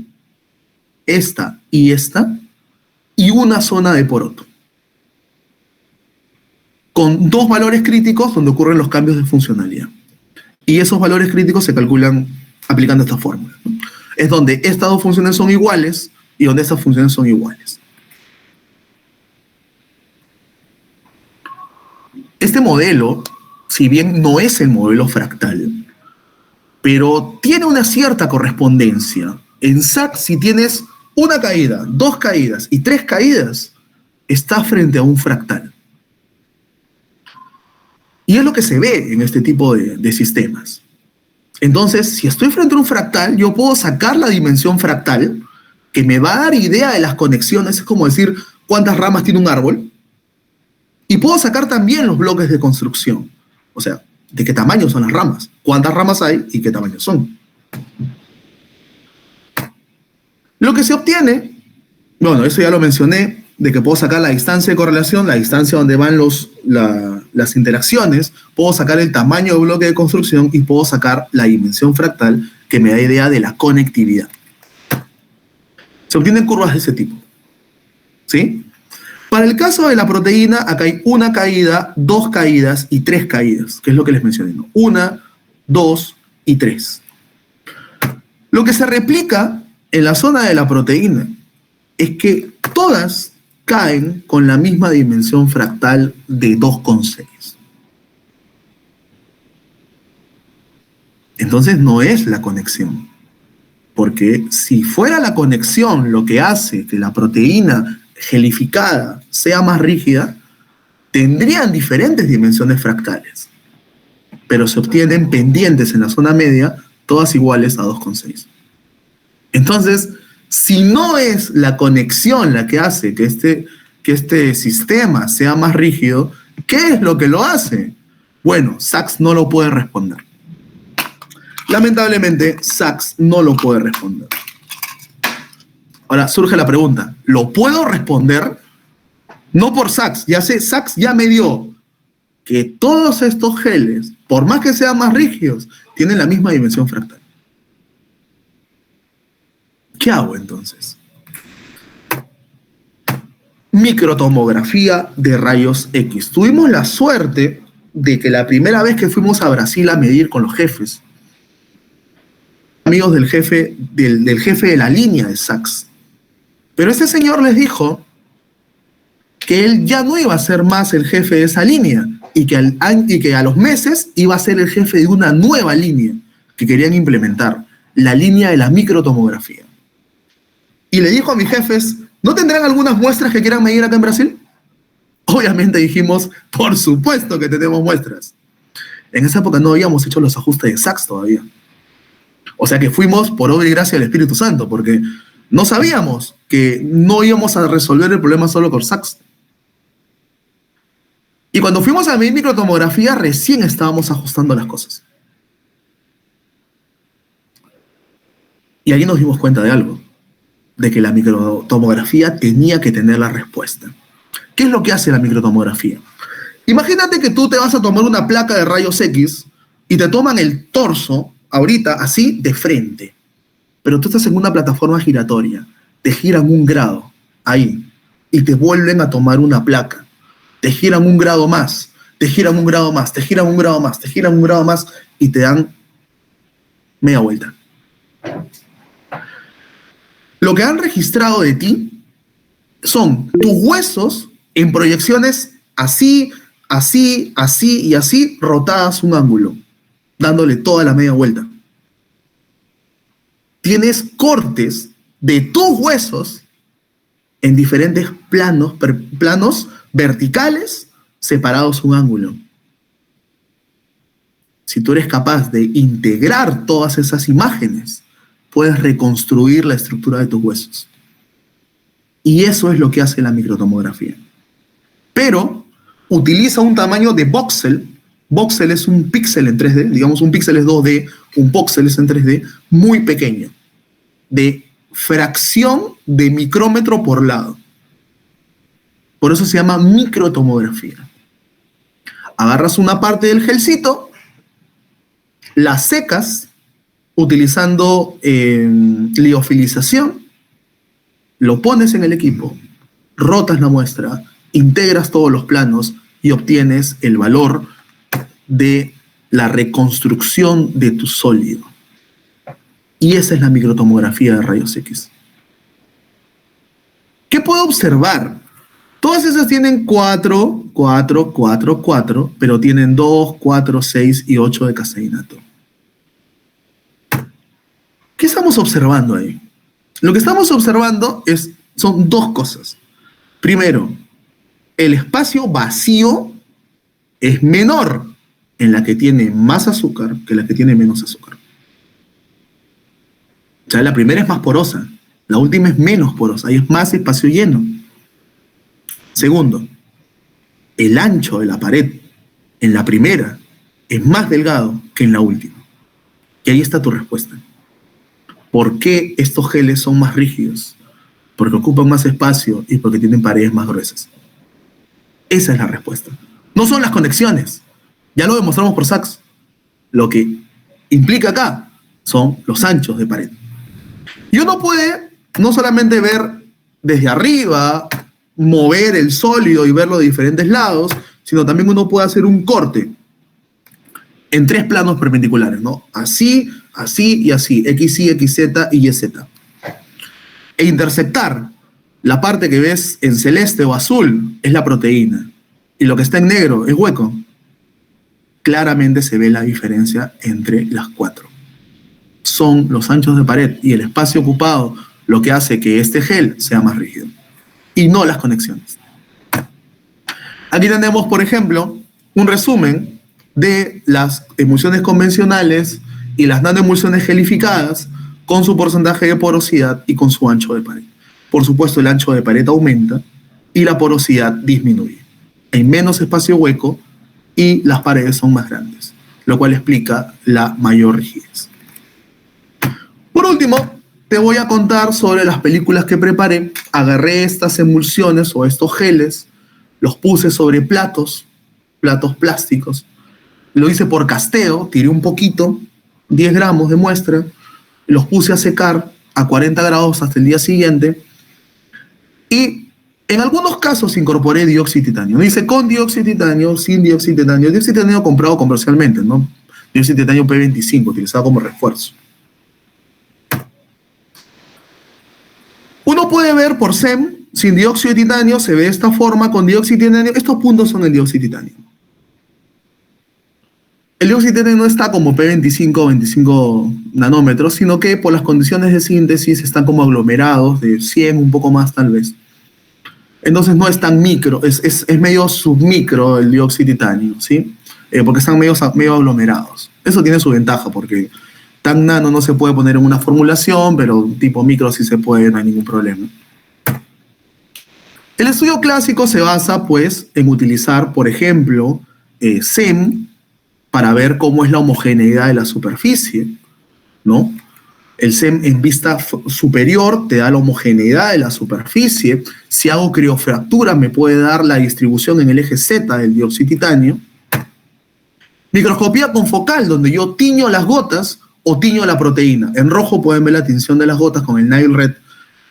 esta, y una zona de Porot, con 2 valores críticos donde ocurren los cambios de funcionalidad. Y esos valores críticos se calculan aplicando esta fórmula, ¿no? Es donde estas 2 funciones son iguales y donde estas funciones son iguales. Este modelo, si bien no es el modelo fractal, pero tiene una cierta correspondencia. En SAC, si tienes una caída, 2 caídas y 3 caídas, está frente a un fractal. Y es lo que se ve en este tipo de sistemas. Entonces, si estoy frente a un fractal, yo puedo sacar la dimensión fractal, que me va a dar idea de las conexiones, es como decir cuántas ramas tiene un árbol, y puedo sacar también los bloques de construcción. O sea, de qué tamaño son las ramas, cuántas ramas hay y qué tamaño son. Lo que se obtiene, bueno, eso ya lo mencioné, de que puedo sacar la distancia de correlación, la distancia donde van las interacciones, puedo sacar el tamaño del bloque de construcción y puedo sacar la dimensión fractal que me da idea de la conectividad. Se obtienen curvas de ese tipo. ¿Sí? Para el caso de la proteína, acá hay una caída, dos caídas y tres caídas, que es lo que les mencioné, ¿no? 1, 2 y 3. Lo que se replica en la zona de la proteína es que todas caen con la misma dimensión fractal de 2,6. Entonces no es la conexión. Porque si fuera la conexión lo que hace que la proteína gelificada sea más rígida, tendrían diferentes dimensiones fractales. Pero se obtienen pendientes en la zona media, todas iguales a 2,6. Entonces, si no es la conexión la que hace que este sistema sea más rígido, ¿qué es lo que lo hace? Bueno, Sachs no lo puede responder. Lamentablemente, Sachs no lo puede responder. Ahora surge la pregunta, ¿lo puedo responder? No por Sachs, ya sé, Sachs ya me dio que todos estos geles, por más que sean más rígidos, tienen la misma dimensión fractal. ¿Qué hago entonces? Microtomografía de rayos X. Tuvimos la suerte de que la primera vez que fuimos a Brasil a medir con los jefes, amigos del jefe de la línea de Sachs, pero ese señor les dijo que él ya no iba a ser más el jefe de esa línea y que a los meses iba a ser el jefe de una nueva línea que querían implementar, la línea de la microtomografía. Y le dijo a mis jefes, ¿no tendrán algunas muestras que quieran medir acá en Brasil? Obviamente dijimos, por supuesto que tenemos muestras. En esa época no habíamos hecho los ajustes de Sachs todavía. O sea que fuimos por obra y gracia del Espíritu Santo, porque no sabíamos que no íbamos a resolver el problema solo con Sachs. Y cuando fuimos a medir microtomografía, recién estábamos ajustando las cosas. Y ahí nos dimos cuenta de algo, de que la microtomografía tenía que tener la respuesta. ¿Qué es lo que hace la microtomografía? Imagínate que tú te vas a tomar una placa de rayos X y te toman el torso, ahorita, así, de frente. Pero tú estás en una plataforma giratoria, te giran 1 grado, ahí, y te vuelven a tomar una placa. Te giran 1 grado más, te giran 1 grado más, te giran 1 grado más, te giran 1 grado más, y te dan media vuelta. Lo que han registrado de ti son tus huesos en proyecciones así, así, así y así, rotadas un ángulo, dándole toda la media vuelta. Tienes cortes de tus huesos en diferentes planos verticales separados un ángulo. Si tú eres capaz de integrar todas esas imágenes, puedes reconstruir la estructura de tus huesos. Y eso es lo que hace la microtomografía. Pero utiliza un tamaño de voxel. Voxel es un píxel en 3D, digamos un píxel es 2D, un voxel es en 3D, muy pequeño, de fracción de micrómetro por lado. Por eso se llama microtomografía. Agarras una parte del gelcito, la secas, utilizando liofilización, lo pones en el equipo, rotas la muestra, integras todos los planos y obtienes el valor de la reconstrucción de tu sólido. Y esa es la microtomografía de rayos X. ¿Qué puedo observar? Todas esas tienen 4, 4, 4, 4, pero tienen 2, 4, 6 y 8 de caseinato. ¿Qué estamos observando ahí? Lo que estamos observando son 2 cosas. Primero, el espacio vacío es menor en la que tiene más azúcar que la que tiene menos azúcar. O sea, la primera es más porosa, la última es menos porosa y es más espacio lleno. Segundo, el ancho de la pared en la primera es más delgado que en la última. Y ahí está tu respuesta. ¿Por qué estos geles son más rígidos? porque ocupan más espacio y porque tienen paredes más gruesas. Esa es la respuesta. No son las conexiones. Ya lo demostramos por Sachs. Lo que implica acá son los anchos de pared. Y uno puede no solamente ver desde arriba, mover el sólido y verlo de diferentes lados, sino también uno puede hacer un corte en 3 planos perpendiculares, ¿no? Así, así y así, XY, XZ y YZ. E intersectar la parte que ves en celeste o azul es la proteína, y lo que está en negro es hueco. Claramente se ve la diferencia entre las 4. Son los anchos de pared y el espacio ocupado lo que hace que este gel sea más rígido, y no las conexiones. Aquí tenemos, por ejemplo, un resumen de las emulsiones convencionales y las nanoemulsiones gelificadas con su porcentaje de porosidad y con su ancho de pared. Por supuesto, el ancho de pared aumenta y la porosidad disminuye. Hay menos espacio hueco y las paredes son más grandes, lo cual explica la mayor rigidez. Por último, te voy a contar sobre las películas que preparé. Agarré estas emulsiones o estos geles, los puse sobre platos plásticos. Lo hice por casteo, tiré un poquito, 10 gramos de muestra, los puse a secar a 40 grados hasta el día siguiente y en algunos casos incorporé dióxido de titanio. Dice con dióxido de titanio, sin dióxido de titanio. Dióxido de titanio comprado comercialmente, ¿no? Dióxido de titanio P25, utilizado como refuerzo. Uno puede ver por SEM, sin dióxido de titanio, se ve de esta forma, con dióxido de titanio. Estos puntos son el dióxido de titanio. El dióxido de titanio no está como P25 o 25 nanómetros, sino que por las condiciones de síntesis están como aglomerados de 100, un poco más tal vez. Entonces no es tan micro, es medio submicro el dióxido de titanio, ¿sí? Porque están medio aglomerados. Eso tiene su ventaja porque tan nano no se puede poner en una formulación, pero tipo micro sí se puede, no hay ningún problema. El estudio clásico se basa, pues, en utilizar, por ejemplo, SEM para ver cómo es la homogeneidad de la superficie, ¿no? El SEM en vista superior te da la homogeneidad de la superficie. Si hago criofractura me puede dar la distribución en el eje Z del dióxido de titanio. Microscopía confocal, donde yo tiño las gotas o tiño la proteína. En rojo pueden ver la tinción de las gotas con el Nile Red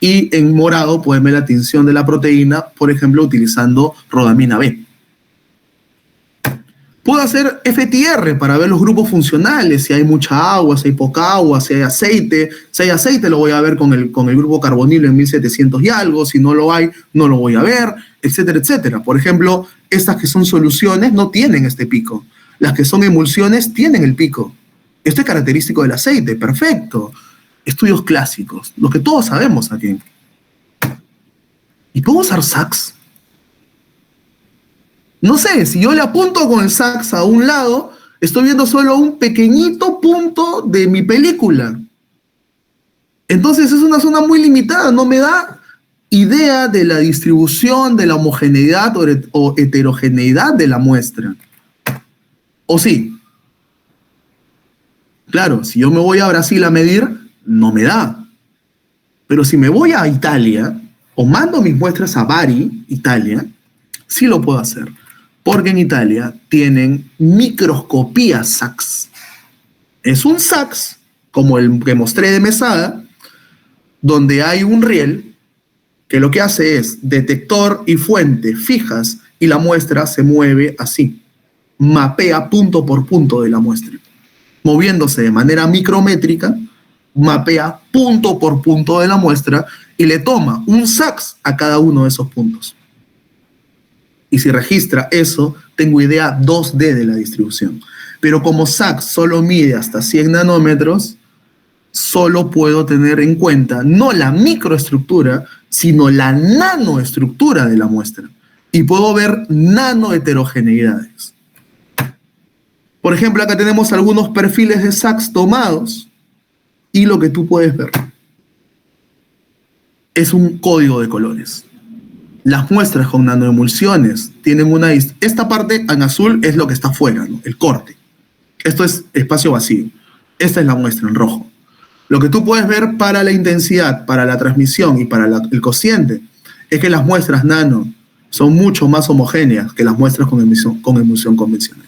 y en morado pueden ver la tinción de la proteína, por ejemplo, utilizando rodamina B. Puedo hacer FTR para ver los grupos funcionales, si hay mucha agua, si hay poca agua, si hay aceite. Si hay aceite lo voy a ver con el grupo carbonilo en 1700 y algo, si no lo hay, no lo voy a ver, etcétera, etcétera. Por ejemplo, estas que son soluciones no tienen este pico. Las que son emulsiones tienen el pico. Esto es característico del aceite, perfecto. Estudios clásicos, lo que todos sabemos aquí. ¿Y puedo usar Sachs? No sé, si yo le apunto con el Sachs a un lado, estoy viendo solo un pequeñito punto de mi película. Entonces es una zona muy limitada, no me da idea de la distribución, de la homogeneidad o heterogeneidad de la muestra. ¿O sí? Claro, si yo me voy a Brasil a medir, no me da. Pero si me voy a Italia, o mando mis muestras a Bari, Italia, sí lo puedo hacer. Porque en Italia tienen microscopía Sachs. Es un Sachs, como el que mostré de Mesada, donde hay un riel que lo que hace es detector y fuente fijas y la muestra se mueve así. Mapea punto por punto de la muestra. Moviéndose de manera micrométrica, mapea punto por punto de la muestra y le toma un Sachs a cada uno de esos puntos. Y si registra eso, tengo idea 2D de la distribución. Pero como Sachs solo mide hasta 100 nanómetros, solo puedo tener en cuenta no la microestructura, sino la nanoestructura de la muestra. Y puedo ver nanoheterogeneidades. Por ejemplo, acá tenemos algunos perfiles de Sachs tomados y lo que tú puedes ver es un código de colores. Las muestras con nanoemulsiones tienen una... Esta parte en azul es lo que está afuera, ¿no? El corte. Esto es espacio vacío. Esta es la muestra en rojo. Lo que tú puedes ver para la intensidad, para la transmisión y para el cociente es que las muestras nano son mucho más homogéneas que las muestras con emisión convencional.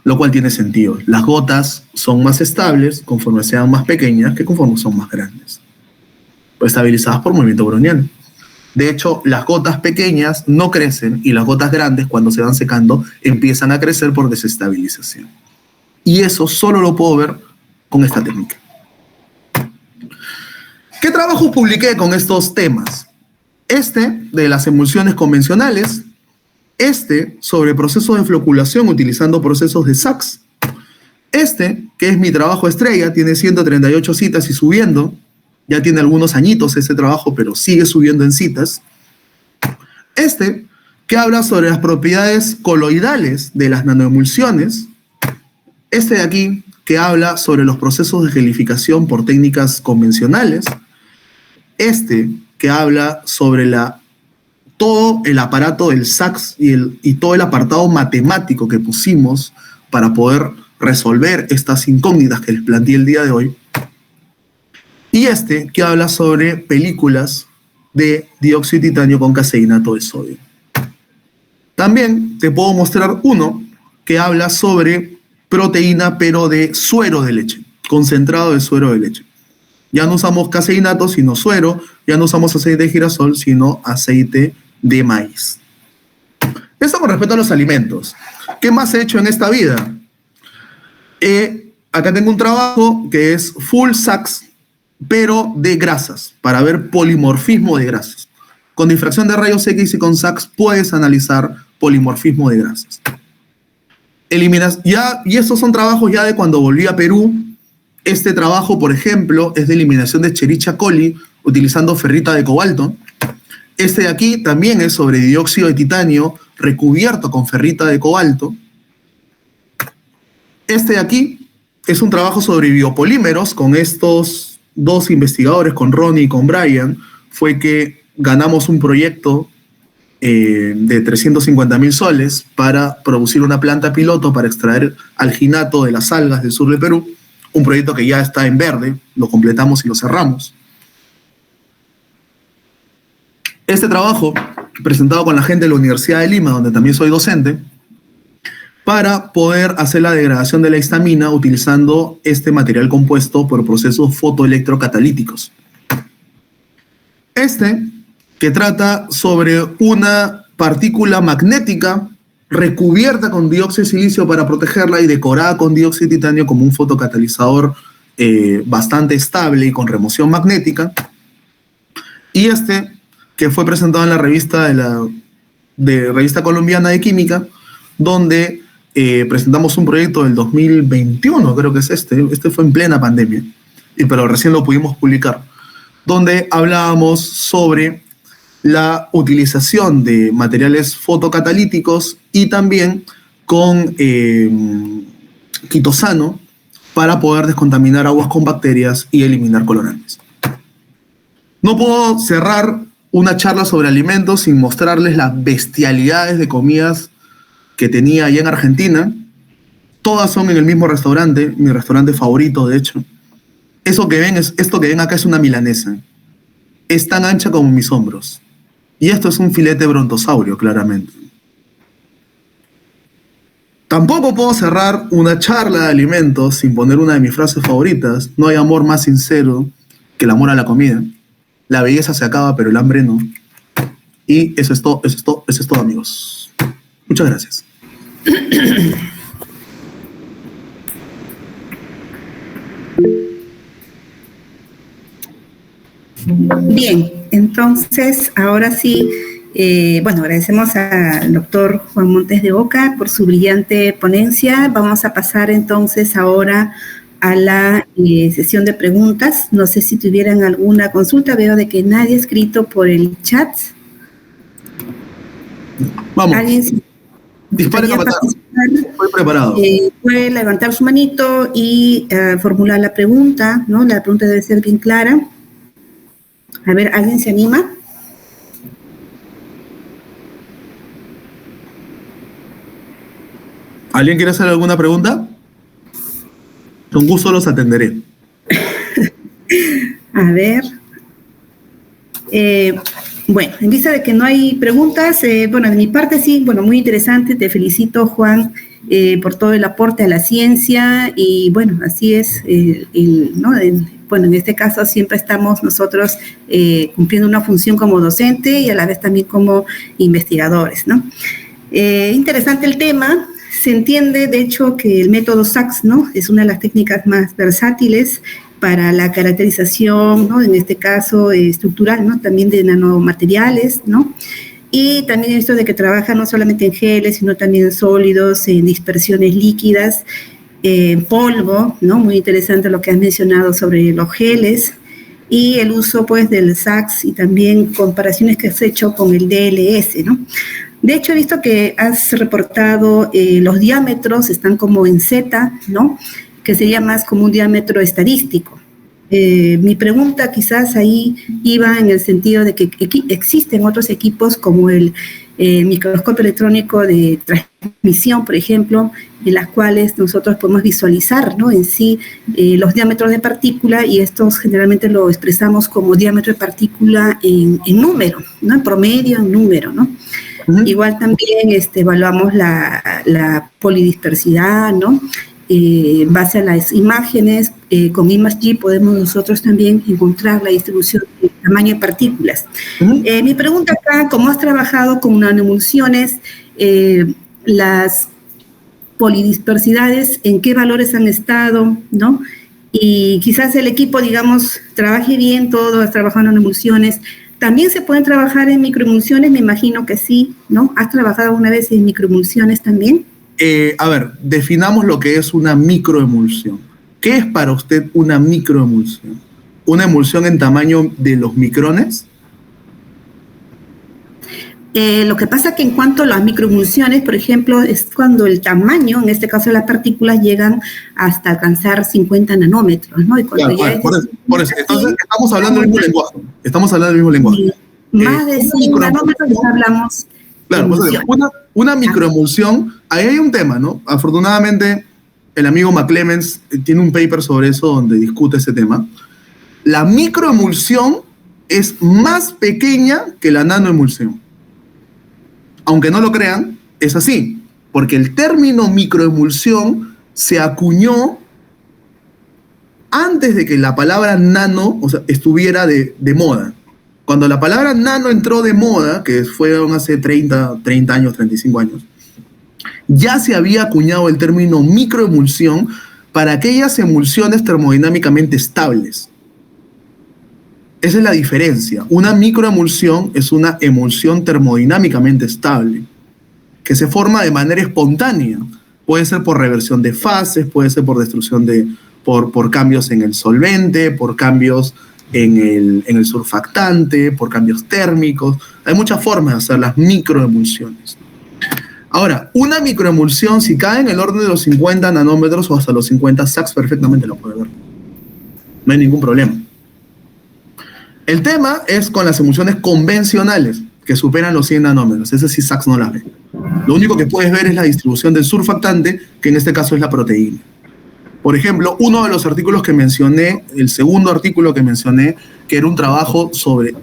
Lo cual tiene sentido. Las gotas son más estables conforme sean más pequeñas que conforme son más grandes, estabilizadas por movimiento browniano. De hecho, las gotas pequeñas no crecen y las gotas grandes, cuando se van secando, empiezan a crecer por desestabilización. Y eso solo lo puedo ver con esta técnica. ¿Qué trabajos publiqué con estos temas? Este de las emulsiones convencionales, este sobre procesos de floculación utilizando procesos de Sachs, este, que es mi trabajo estrella, tiene 138 citas y subiendo, ya tiene algunos añitos ese trabajo, pero sigue subiendo en citas. Este, que habla sobre las propiedades coloidales de las nanoemulsiones. Este de aquí, que habla sobre los procesos de gelificación por técnicas convencionales. Este, que habla sobre todo el aparato del Sachs y todo el apartado matemático que pusimos para poder resolver estas incógnitas que les planteé el día de hoy. Y este, que habla sobre películas de dióxido de titanio con caseinato de sodio. También te puedo mostrar uno que habla sobre proteína, pero de suero de leche, concentrado de suero de leche. Ya no usamos caseinato, sino suero, ya no usamos aceite de girasol, sino aceite de maíz. Esto con respecto a los alimentos. ¿Qué más he hecho en esta vida? Acá tengo un trabajo que es full Sachs, pero de grasas, para ver polimorfismo de grasas. Con difracción de rayos X y con Sachs puedes analizar polimorfismo de grasas. Y estos son trabajos ya de cuando volví a Perú. Este trabajo, por ejemplo, es de eliminación de Escherichia coli utilizando ferrita de cobalto. Este de aquí también es sobre dióxido de titanio recubierto con ferrita de cobalto. Este de aquí es un trabajo sobre biopolímeros con estos dos investigadores, con Ronnie y con Brian. Fue que ganamos un proyecto de 350.000 soles para producir una planta piloto para extraer alginato de las algas del sur de Perú. Un proyecto que ya está en verde, lo completamos y lo cerramos. Este trabajo, presentado con la gente de la Universidad de Lima, donde también soy docente, para poder hacer la degradación de la histamina utilizando este material compuesto por procesos fotoelectrocatalíticos. Este, que trata sobre una partícula magnética recubierta con dióxido de silicio para protegerla y decorada con dióxido de titanio como un fotocatalizador bastante estable y con remoción magnética. Y este, que fue presentado en la revista Revista Colombiana de Química, donde presentamos un proyecto del 2021, creo que es este fue en plena pandemia, pero recién lo pudimos publicar, donde hablábamos sobre la utilización de materiales fotocatalíticos y también con quitosano para poder descontaminar aguas con bacterias y eliminar colorantes. No puedo cerrar una charla sobre alimentos sin mostrarles las bestialidades de comidas que tenía allá en Argentina. Todas son en el mismo restaurante, mi restaurante favorito, de hecho. Esto que ven acá es una milanesa. Es tan ancha como mis hombros. Y esto es un filete brontosaurio, claramente. Tampoco puedo cerrar una charla de alimentos sin poner una de mis frases favoritas. No hay amor más sincero que el amor a la comida. La belleza se acaba, pero el hambre no. Y eso es todo, amigos. Muchas gracias. Bien, entonces ahora sí, agradecemos al doctor Juan Montes de Oca por su brillante ponencia. Vamos a pasar entonces ahora a la sesión de preguntas. No sé si tuvieran alguna consulta. Veo de que nadie ha escrito por el chat. Vamos. ¿Alguien dispare a matar? Estoy preparado. Puede levantar su manito y formular la pregunta, ¿no? La pregunta debe ser bien clara. A ver, ¿alguien se anima? ¿Alguien quiere hacer alguna pregunta? Con gusto los atenderé. A ver. Bueno, en vista de que no hay preguntas, bueno, de mi parte sí, bueno, muy interesante. Te felicito, Juan, por todo el aporte a la ciencia y bueno, así es, ¿no? Bueno, en este caso siempre estamos nosotros cumpliendo una función como docente y a la vez también como investigadores, ¿no? Interesante el tema. Se entiende, de hecho, que el método SACS, ¿no?, es una de las técnicas más versátiles para la caracterización, ¿no?, en este caso estructural, ¿no?, también de nanomateriales, ¿no? Y también esto de que trabaja no solamente en geles, sino también en sólidos, en dispersiones líquidas, en polvo, ¿no? Muy interesante lo que has mencionado sobre los geles y el uso, pues, del SACS y también comparaciones que has hecho con el DLS, ¿no? De hecho, he visto que has reportado los diámetros están como en Z, ¿no?, que sería más como un diámetro estadístico. Mi pregunta quizás ahí iba en el sentido de que existen otros equipos como el microscopio electrónico de transmisión, por ejemplo, en las cuales nosotros podemos visualizar, ¿no?, en sí los diámetros de partícula, y estos generalmente lo expresamos como diámetro de partícula en número, ¿no?, en promedio, en número, ¿no? Uh-huh. Igual también evaluamos la polidispersidad, ¿no? En base a las imágenes, con ImageG podemos nosotros también encontrar la distribución de tamaño de partículas. Uh-huh. Mi pregunta acá, como has trabajado con nanoemulsiones, las polidispersidades, ¿en qué valores han estado, no? Y quizás el equipo, digamos, trabaje bien todo, has trabajado en nanoemulsiones. ¿También se pueden trabajar en microemulsiones? Me imagino que sí, ¿no? ¿Has trabajado alguna vez en microemulsiones también? A ver, definamos lo que es una microemulsión. ¿Qué es para usted una microemulsión? ¿Una emulsión en tamaño de los micrones? Lo que pasa que en cuanto a las microemulsiones, por ejemplo, es cuando el tamaño, en este caso de las partículas, llegan hasta alcanzar 50 nanómetros, ¿no? Y cuando claro, ya por eso. Entonces, estamos hablando del mismo lenguaje. Estamos hablando del mismo lenguaje. Más de 100 nanómetros hablamos. Claro, pues, una microemulsión, ahí hay un tema, ¿no? Afortunadamente, el amigo McClemens tiene un paper sobre eso donde discute ese tema. La microemulsión es más pequeña que la nanoemulsión. Aunque no lo crean, es así, porque el término microemulsión se acuñó antes de que la palabra nano, o sea, estuviera de moda. Cuando la palabra nano entró de moda, que fue hace 30 años, 35 años, ya se había acuñado el término microemulsión para aquellas emulsiones termodinámicamente estables. Esa es la diferencia. Una microemulsión es una emulsión termodinámicamente estable, que se forma de manera espontánea. Puede ser por reversión de fases, puede ser por destrucción por cambios en el solvente, por cambios en el surfactante, por cambios térmicos. Hay muchas formas de hacer las microemulsiones. Ahora, una microemulsión, si cae en el orden de los 50 nanómetros o hasta los 50 SACS, perfectamente lo puede ver. No hay ningún problema. El tema es con las emulsiones convencionales, que superan los 100 nanómetros. Ese sí SACS no las ve. Lo único que puedes ver es la distribución del surfactante, que en este caso es la proteína. Por ejemplo, uno de los artículos que mencioné, el segundo artículo que mencioné, que era un trabajo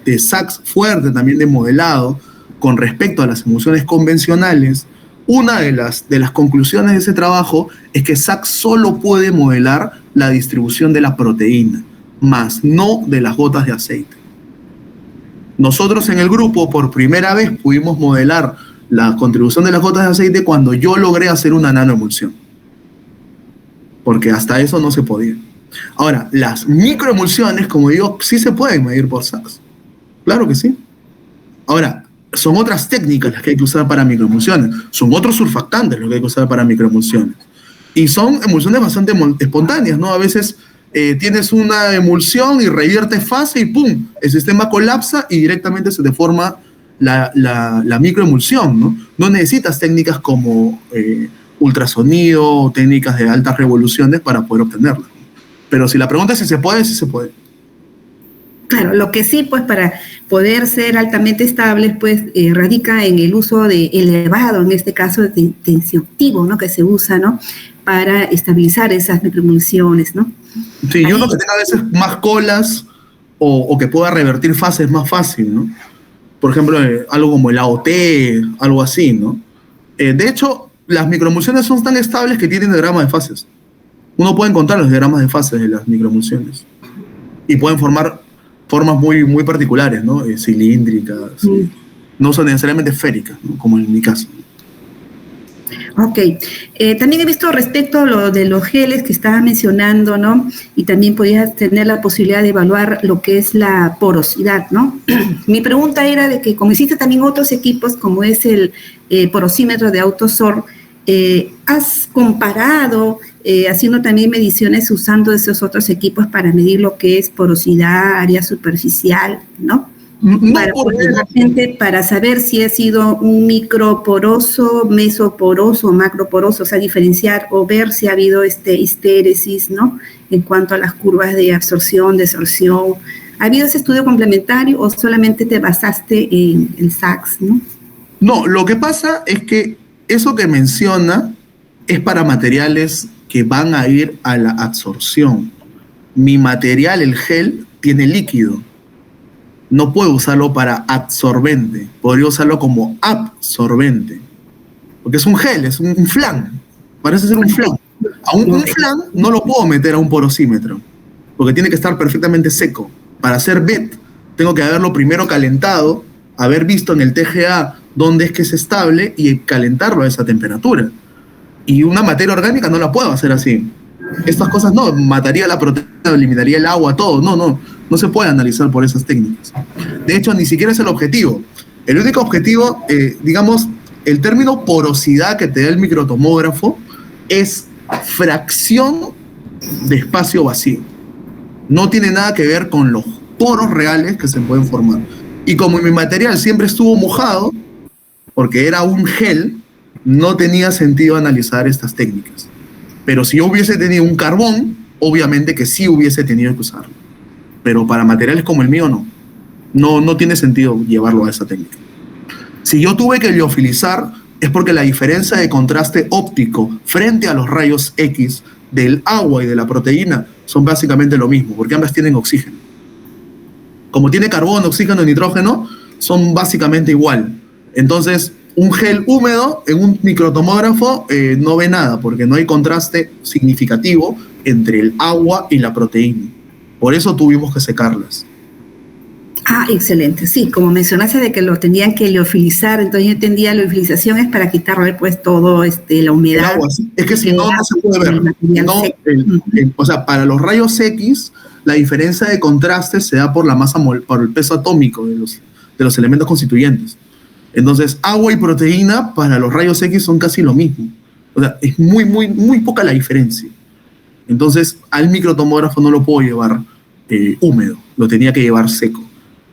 de SACS fuerte, también de modelado, con respecto a las emulsiones convencionales, una de las conclusiones de ese trabajo es que SACS solo puede modelar la distribución de la proteína, más no de las gotas de aceite. Nosotros en el grupo por primera vez pudimos modelar la contribución de las gotas de aceite cuando yo logré hacer una nanoemulsión, porque hasta eso no se podía. Ahora, las microemulsiones, como digo, sí se pueden medir por SACS. Claro que sí. Ahora, son otras técnicas las que hay que usar para microemulsiones. Son otros surfactantes los que hay que usar para microemulsiones. Y son emulsiones bastante espontáneas, ¿no? A veces tienes una emulsión y reviertes fase y ¡pum! El sistema colapsa y directamente se te forma la microemulsión, ¿no? No necesitas técnicas como ultrasonido o técnicas de altas revoluciones para poder obtenerla. Pero si la pregunta es si se puede, sí se puede. Claro, lo que sí, pues para poder ser altamente estables, pues radica en el uso de elevado, en este caso de tensioactivo, ¿no? Que se usa, ¿no? para estabilizar esas microemulsiones, ¿no? Sí, y uno que tenga a veces más colas o que pueda revertir fases más fácil, ¿no? Por ejemplo, algo como el AOT, algo así, ¿no? De hecho, las microemulsiones son tan estables que tienen diagramas de fases. Uno puede encontrar los diagramas de fases de las microemulsiones y pueden formar formas muy, muy particulares, ¿no? Cilíndricas, no son necesariamente esféricas, ¿no? Como en mi caso. Ok. También he visto respecto a lo de los geles que estaba mencionando, ¿no? Y también podías tener la posibilidad de evaluar lo que es la porosidad, ¿no? Mi pregunta era de que, como hiciste también otros equipos, como es el porosímetro de AutoSor, ¿has comparado, haciendo también mediciones usando esos otros equipos para medir lo que es porosidad, área superficial, ¿no? Para saber si ha sido un microporoso, mesoporoso, macroporoso, o sea, diferenciar o ver si ha habido histéresis, ¿no? En cuanto a las curvas de absorción, desorción. ¿Ha habido ese estudio complementario o solamente te basaste en el SACS, no? No, lo que pasa es que eso que menciona es para materiales que van a ir a la absorción. Mi material, el gel, tiene líquido. No puedo usarlo para absorbente, podría usarlo como absorbente, porque es un gel, es un flan, parece ser un flan. Un flan no lo puedo meter a un porosímetro, porque tiene que estar perfectamente seco. Para hacer BET, tengo que haberlo primero calentado, haber visto en el TGA dónde es que es estable y calentarlo a esa temperatura. Y una materia orgánica no la puedo hacer así. Estas cosas no, mataría la proteína, eliminaría el agua, todo. No se puede analizar por esas técnicas. De hecho, ni siquiera es el objetivo. El único objetivo, digamos, el término porosidad que te da el microtomógrafo es fracción de espacio vacío. No tiene nada que ver con los poros reales que se pueden formar. Y como mi material siempre estuvo mojado, porque era un gel, no tenía sentido analizar estas técnicas. Pero si yo hubiese tenido un carbón, obviamente que sí hubiese tenido que usarlo. Pero para materiales como el mío, no tiene sentido llevarlo a esa técnica. Si yo tuve que liofilizar, es porque la diferencia de contraste óptico frente a los rayos X del agua y de la proteína son básicamente lo mismo, porque ambas tienen oxígeno. Como tiene carbono, oxígeno y nitrógeno, son básicamente igual. Entonces, un gel húmedo en un microtomógrafo no ve nada, porque no hay contraste significativo entre el agua y la proteína. Por eso tuvimos que secarlas. Ah, excelente. Sí, como mencionaste de que lo tenían que liofilizar, entonces yo entendía la liofilización es para quitarle pues todo la humedad. El agua, sí. Es que si no se puede ver. O sea, para los rayos X, la diferencia de contraste se da por la masa por el peso atómico de los elementos constituyentes. Entonces, agua y proteína para los rayos X son casi lo mismo. O sea, es muy, muy, muy poca la diferencia. Entonces, al microtomógrafo no lo puedo llevar húmedo, lo tenía que llevar seco.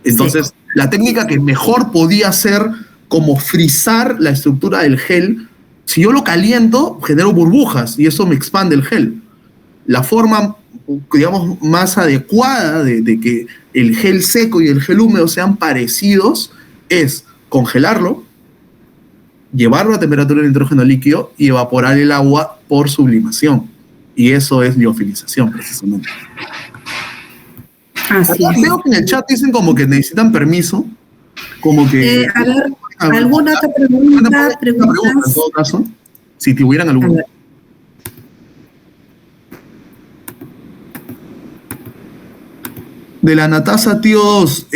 Entonces, la técnica que mejor podía ser como frizar la estructura del gel, si yo lo caliento, genero burbujas y eso me expande el gel. La forma, digamos, más adecuada de que el gel seco y el gel húmedo sean parecidos es congelarlo, llevarlo a temperatura de nitrógeno líquido y evaporar el agua por sublimación. Y eso es liofilización, precisamente. Veo que en el chat dicen como que necesitan permiso, como que... a ver, ¿alguna otra pregunta? En todo caso, si tuvieran alguna. De la Anatasa, tíos,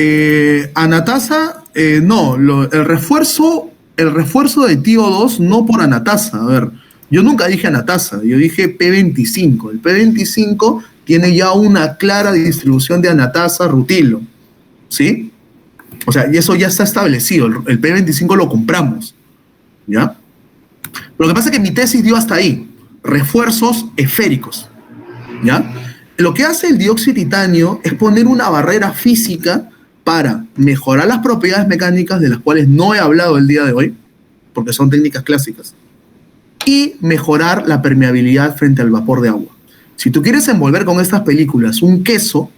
Anatasa, no, el refuerzo de tío 2 no por Anatasa. A ver, yo nunca dije Anatasa, yo dije P25. El P25 tiene ya una clara distribución de Anatasa rutilo, ¿sí? O sea, y eso ya está establecido, el P25 lo compramos, ¿ya? Lo que pasa es que mi tesis dio hasta ahí, refuerzos esféricos, ¿ya? Lo que hace el dióxido de titanio es poner una barrera física para mejorar las propiedades mecánicas de las cuales no he hablado el día de hoy, porque son técnicas clásicas, y mejorar la permeabilidad frente al vapor de agua. Si tú quieres envolver con estas películas un queso,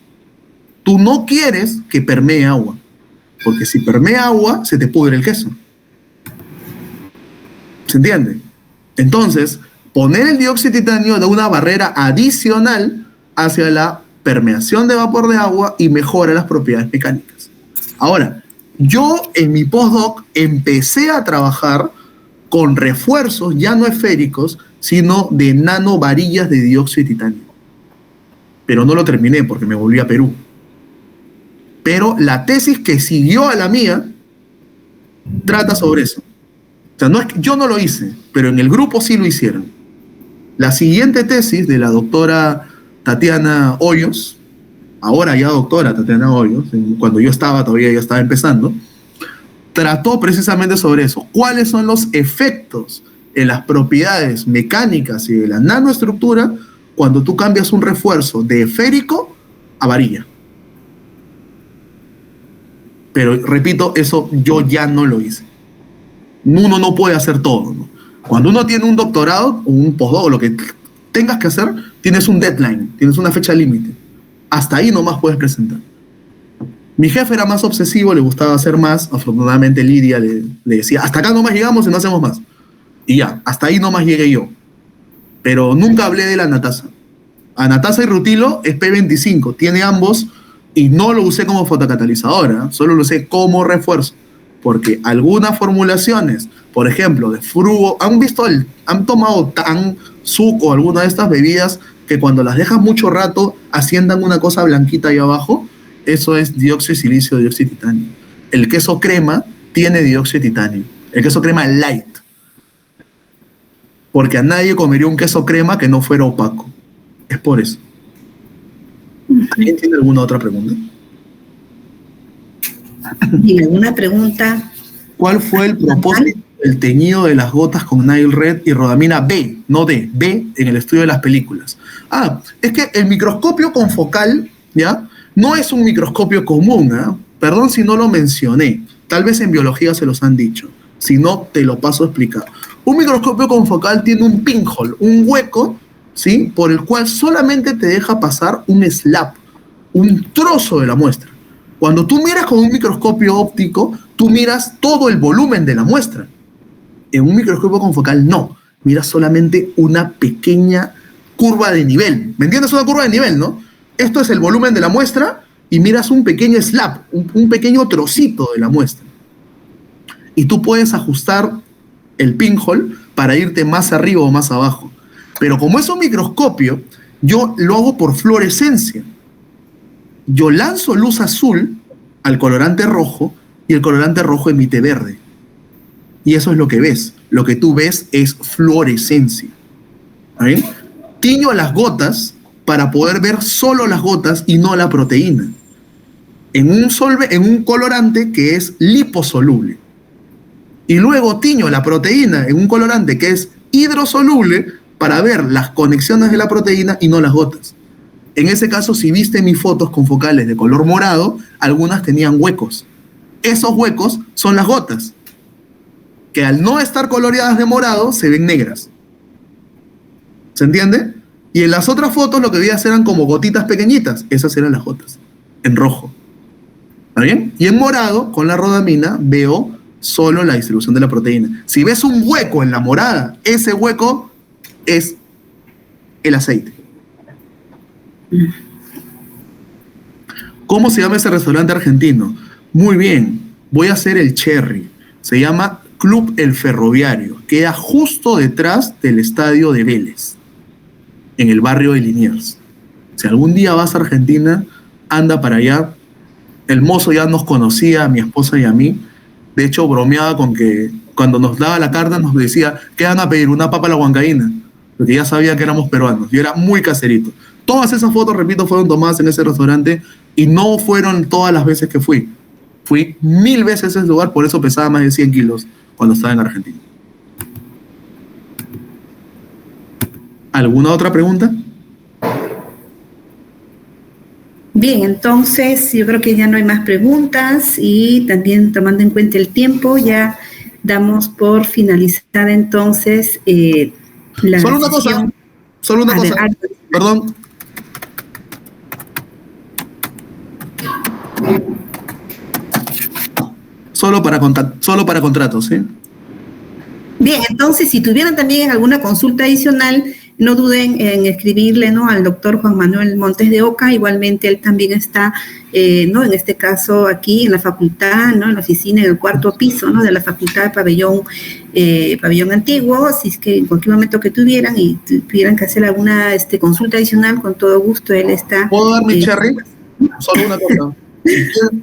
tú no quieres que permee agua, porque si permea agua, se te pudre el queso. ¿Se entiende? Entonces, Poner el dióxido de titanio da una barrera adicional hacia la permeación de vapor de agua y mejora las propiedades mecánicas. Ahora, yo en mi postdoc empecé a trabajar con refuerzos ya no esféricos, sino de nanovarillas de dióxido de titanio. Pero no lo terminé porque me volví a Perú. Pero la tesis que siguió a la mía trata sobre eso. O sea, no es que, yo no lo hice, pero en el grupo sí lo hicieron. La siguiente tesis de la doctora Tatiana Hoyos, ahora ya doctora Tatiana Hoyos, cuando yo estaba, todavía ya estaba empezando, trató precisamente sobre eso. ¿Cuáles son los efectos en las propiedades mecánicas y de la nanoestructura cuando tú cambias un refuerzo de esférico a varilla? Pero repito, eso yo ya no lo hice. Uno no puede hacer todo, ¿no? Cuando uno tiene un doctorado o un postdoc, lo que tengas que hacer, tienes un deadline, tienes una fecha límite. Hasta ahí nomás puedes presentar. Mi jefe era más obsesivo, le gustaba hacer más. Afortunadamente Lidia le decía, hasta acá nomás llegamos y no hacemos más. Y ya, hasta ahí nomás llegué yo. Pero nunca hablé de la anatasa. Anatasa y rutilo es P25, tiene ambos y no lo usé como fotocatalizadora, solo lo usé como refuerzo. Porque algunas formulaciones, por ejemplo, de frugo, han tomado tan, suco, alguna de estas bebidas que cuando las dejas mucho rato asciendan una cosa blanquita ahí abajo. Eso es dióxido de silicio, dióxido de titanio. El queso crema tiene dióxido de titanio. El queso crema light. Porque a nadie comería un queso crema que no fuera opaco. Es por eso. ¿Alguien tiene alguna otra pregunta? ¿Y alguna pregunta? ¿Cuál fue el propósito del teñido de las gotas con Nile Red y rodamina B, no D, B en el estudio de las películas? Es que el microscopio confocal, ¿ya? No es un microscopio común, ¿eh? Perdón si no lo mencioné. Tal vez en biología se los han dicho. Si no, te lo paso a explicar. Un microscopio confocal tiene un pinhole, un hueco, ¿sí? Por el cual solamente te deja pasar un slab, un trozo de la muestra. Cuando tú miras con un microscopio óptico, tú miras todo el volumen de la muestra. En un microscopio confocal no. Miras solamente una pequeña curva de nivel. ¿Me entiendes? Una curva de nivel, ¿no? Esto es el volumen de la muestra y miras un pequeño slab, un pequeño trocito de la muestra. Y tú puedes ajustar el pinhole para irte más arriba o más abajo. Pero como es un microscopio, yo lo hago por fluorescencia. Yo lanzo luz azul al colorante rojo y el colorante rojo emite verde. Y eso es lo que ves. Lo que tú ves es fluorescencia. ¿Bien? Tiño las gotas para poder ver solo las gotas y no la proteína. En un colorante que es liposoluble. Y luego tiño la proteína en un colorante que es hidrosoluble para ver las conexiones de la proteína y no las gotas. En ese caso, si viste mis fotos con focales de color morado, algunas tenían huecos. Esos huecos son las gotas, que al no estar coloreadas de morado, se ven negras. ¿Se entiende? Y en las otras fotos lo que veías eran como gotitas pequeñitas. Esas eran las gotas, en rojo. ¿Está bien? Y en morado, con la rodamina, veo solo la distribución de la proteína. Si ves un hueco en la morada, ese hueco es el aceite. ¿Cómo se llama ese restaurante argentino? Muy bien, voy a hacer el cherry. Se llama Club El Ferroviario. Queda justo detrás del estadio de Vélez, en el barrio de Liniers. Si algún día vas a Argentina, anda para allá. El mozo ya nos conocía, a mi esposa y a mí. De hecho, bromeaba con que cuando nos daba la carta nos decía, ¿qué van a pedir? Una papa a la huancaína. Porque ya sabía que éramos peruanos y era muy caserito. Todas esas fotos, repito, fueron tomadas en ese restaurante y no fueron todas las veces que fui. Fui 1000 veces a ese lugar, por eso pesaba más de 100 kilos cuando estaba en Argentina. ¿Alguna otra pregunta? Bien, entonces yo creo que ya no hay más preguntas y también tomando en cuenta el tiempo, ya damos por finalizada entonces la Solo una cosa, perdón. Solo para contratos, ¿sí? Bien, entonces, si tuvieran también alguna consulta adicional, no duden en escribirle, ¿no?, al doctor Juan Manuel Montes de Oca. Igualmente, él también está, ¿no?, en este caso aquí en la facultad, ¿no?, en la oficina, en el 4º piso, ¿no?, de la facultad de Pabellón Antiguo. Si es que en cualquier momento que tuvieran y tuvieran que hacer alguna consulta adicional, con todo gusto, él está. ¿Puedo dar mi cherry? Solo una cosa.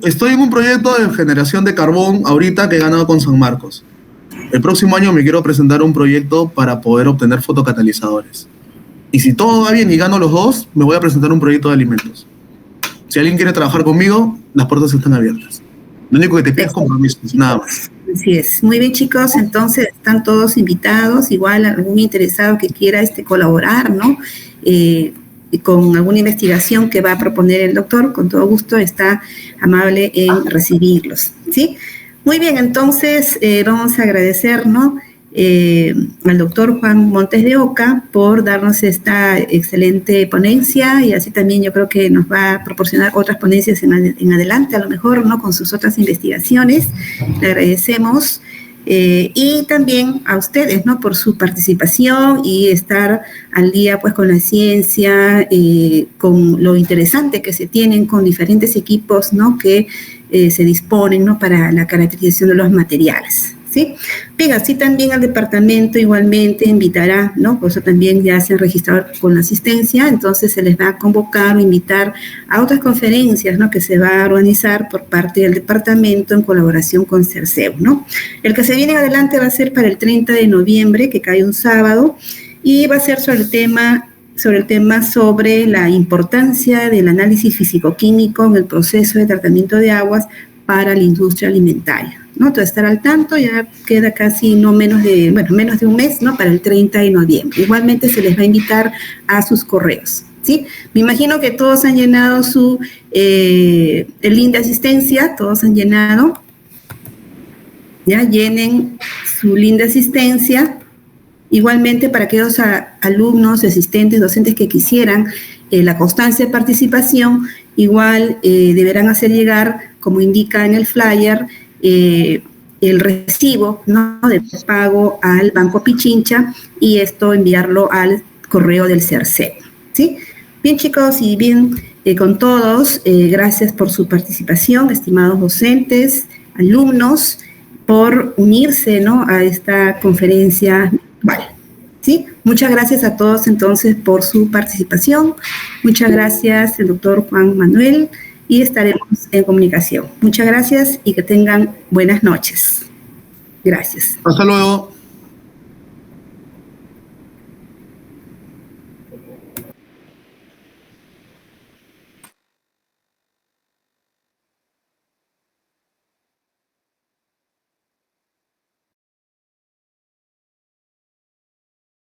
Estoy en un proyecto de generación de carbón ahorita que he ganado con San Marcos. El próximo año me quiero presentar un proyecto para poder obtener fotocatalizadores. Y si todo va bien y gano los dos, me voy a presentar un proyecto de alimentos. Si alguien quiere trabajar conmigo, las puertas están abiertas. Lo único que te pido es compromisos, nada más. Así es. Muy bien, chicos. Entonces, están todos invitados. Igual algún interesado que quiera colaborar, ¿no?, con alguna investigación que va a proponer el doctor, con todo gusto está amable en recibirlos, ¿sí? Muy bien, entonces vamos a agradecer, ¿no?, al doctor Juan Montes de Oca por darnos esta excelente ponencia, y así también yo creo que nos va a proporcionar otras ponencias en adelante, a lo mejor, ¿no?, con sus otras investigaciones. Le agradecemos. Y también a ustedes, ¿no?, por su participación y estar al día, pues, con la ciencia, con lo interesante que se tienen con diferentes equipos, ¿no?, que se disponen, ¿no?, para la caracterización de los materiales, ¿sí? Bien, así también al departamento igualmente invitará, ¿no?, por eso también ya se han registrado con la asistencia, entonces se les va a convocar o invitar a otras conferencias, ¿no?, que se va a organizar por parte del departamento en colaboración con CERCEU, ¿no? El que se viene adelante va a ser para el 30 de noviembre, que cae un sábado, y va a ser sobre el tema sobre la importancia del análisis físico-químico en el proceso de tratamiento de aguas para la industria alimentaria, ¿no? Entonces, estar al tanto, ya queda casi menos de un mes, ¿no?, para el 30 de noviembre. Igualmente se les va a invitar a sus correos, ¿sí? Me imagino que todos han llenado el link de asistencia, todos han llenado. Ya llenen su link de asistencia. Igualmente, para aquellos alumnos, asistentes, docentes que quisieran la constancia de participación, igual deberán hacer llegar, como indica en el flyer, el recibo, ¿no?, de pago al Banco Pichincha, y esto enviarlo al correo del CERCEU, ¿sí? Bien, chicos, y bien con todos, gracias por su participación, estimados docentes, alumnos, por unirse, ¿no?, a esta conferencia virtual, ¿sí? Muchas gracias a todos entonces por su participación. Muchas gracias, el doctor Juan Manuel, y estaremos en comunicación. Muchas gracias y que tengan buenas noches. Gracias. Hasta luego.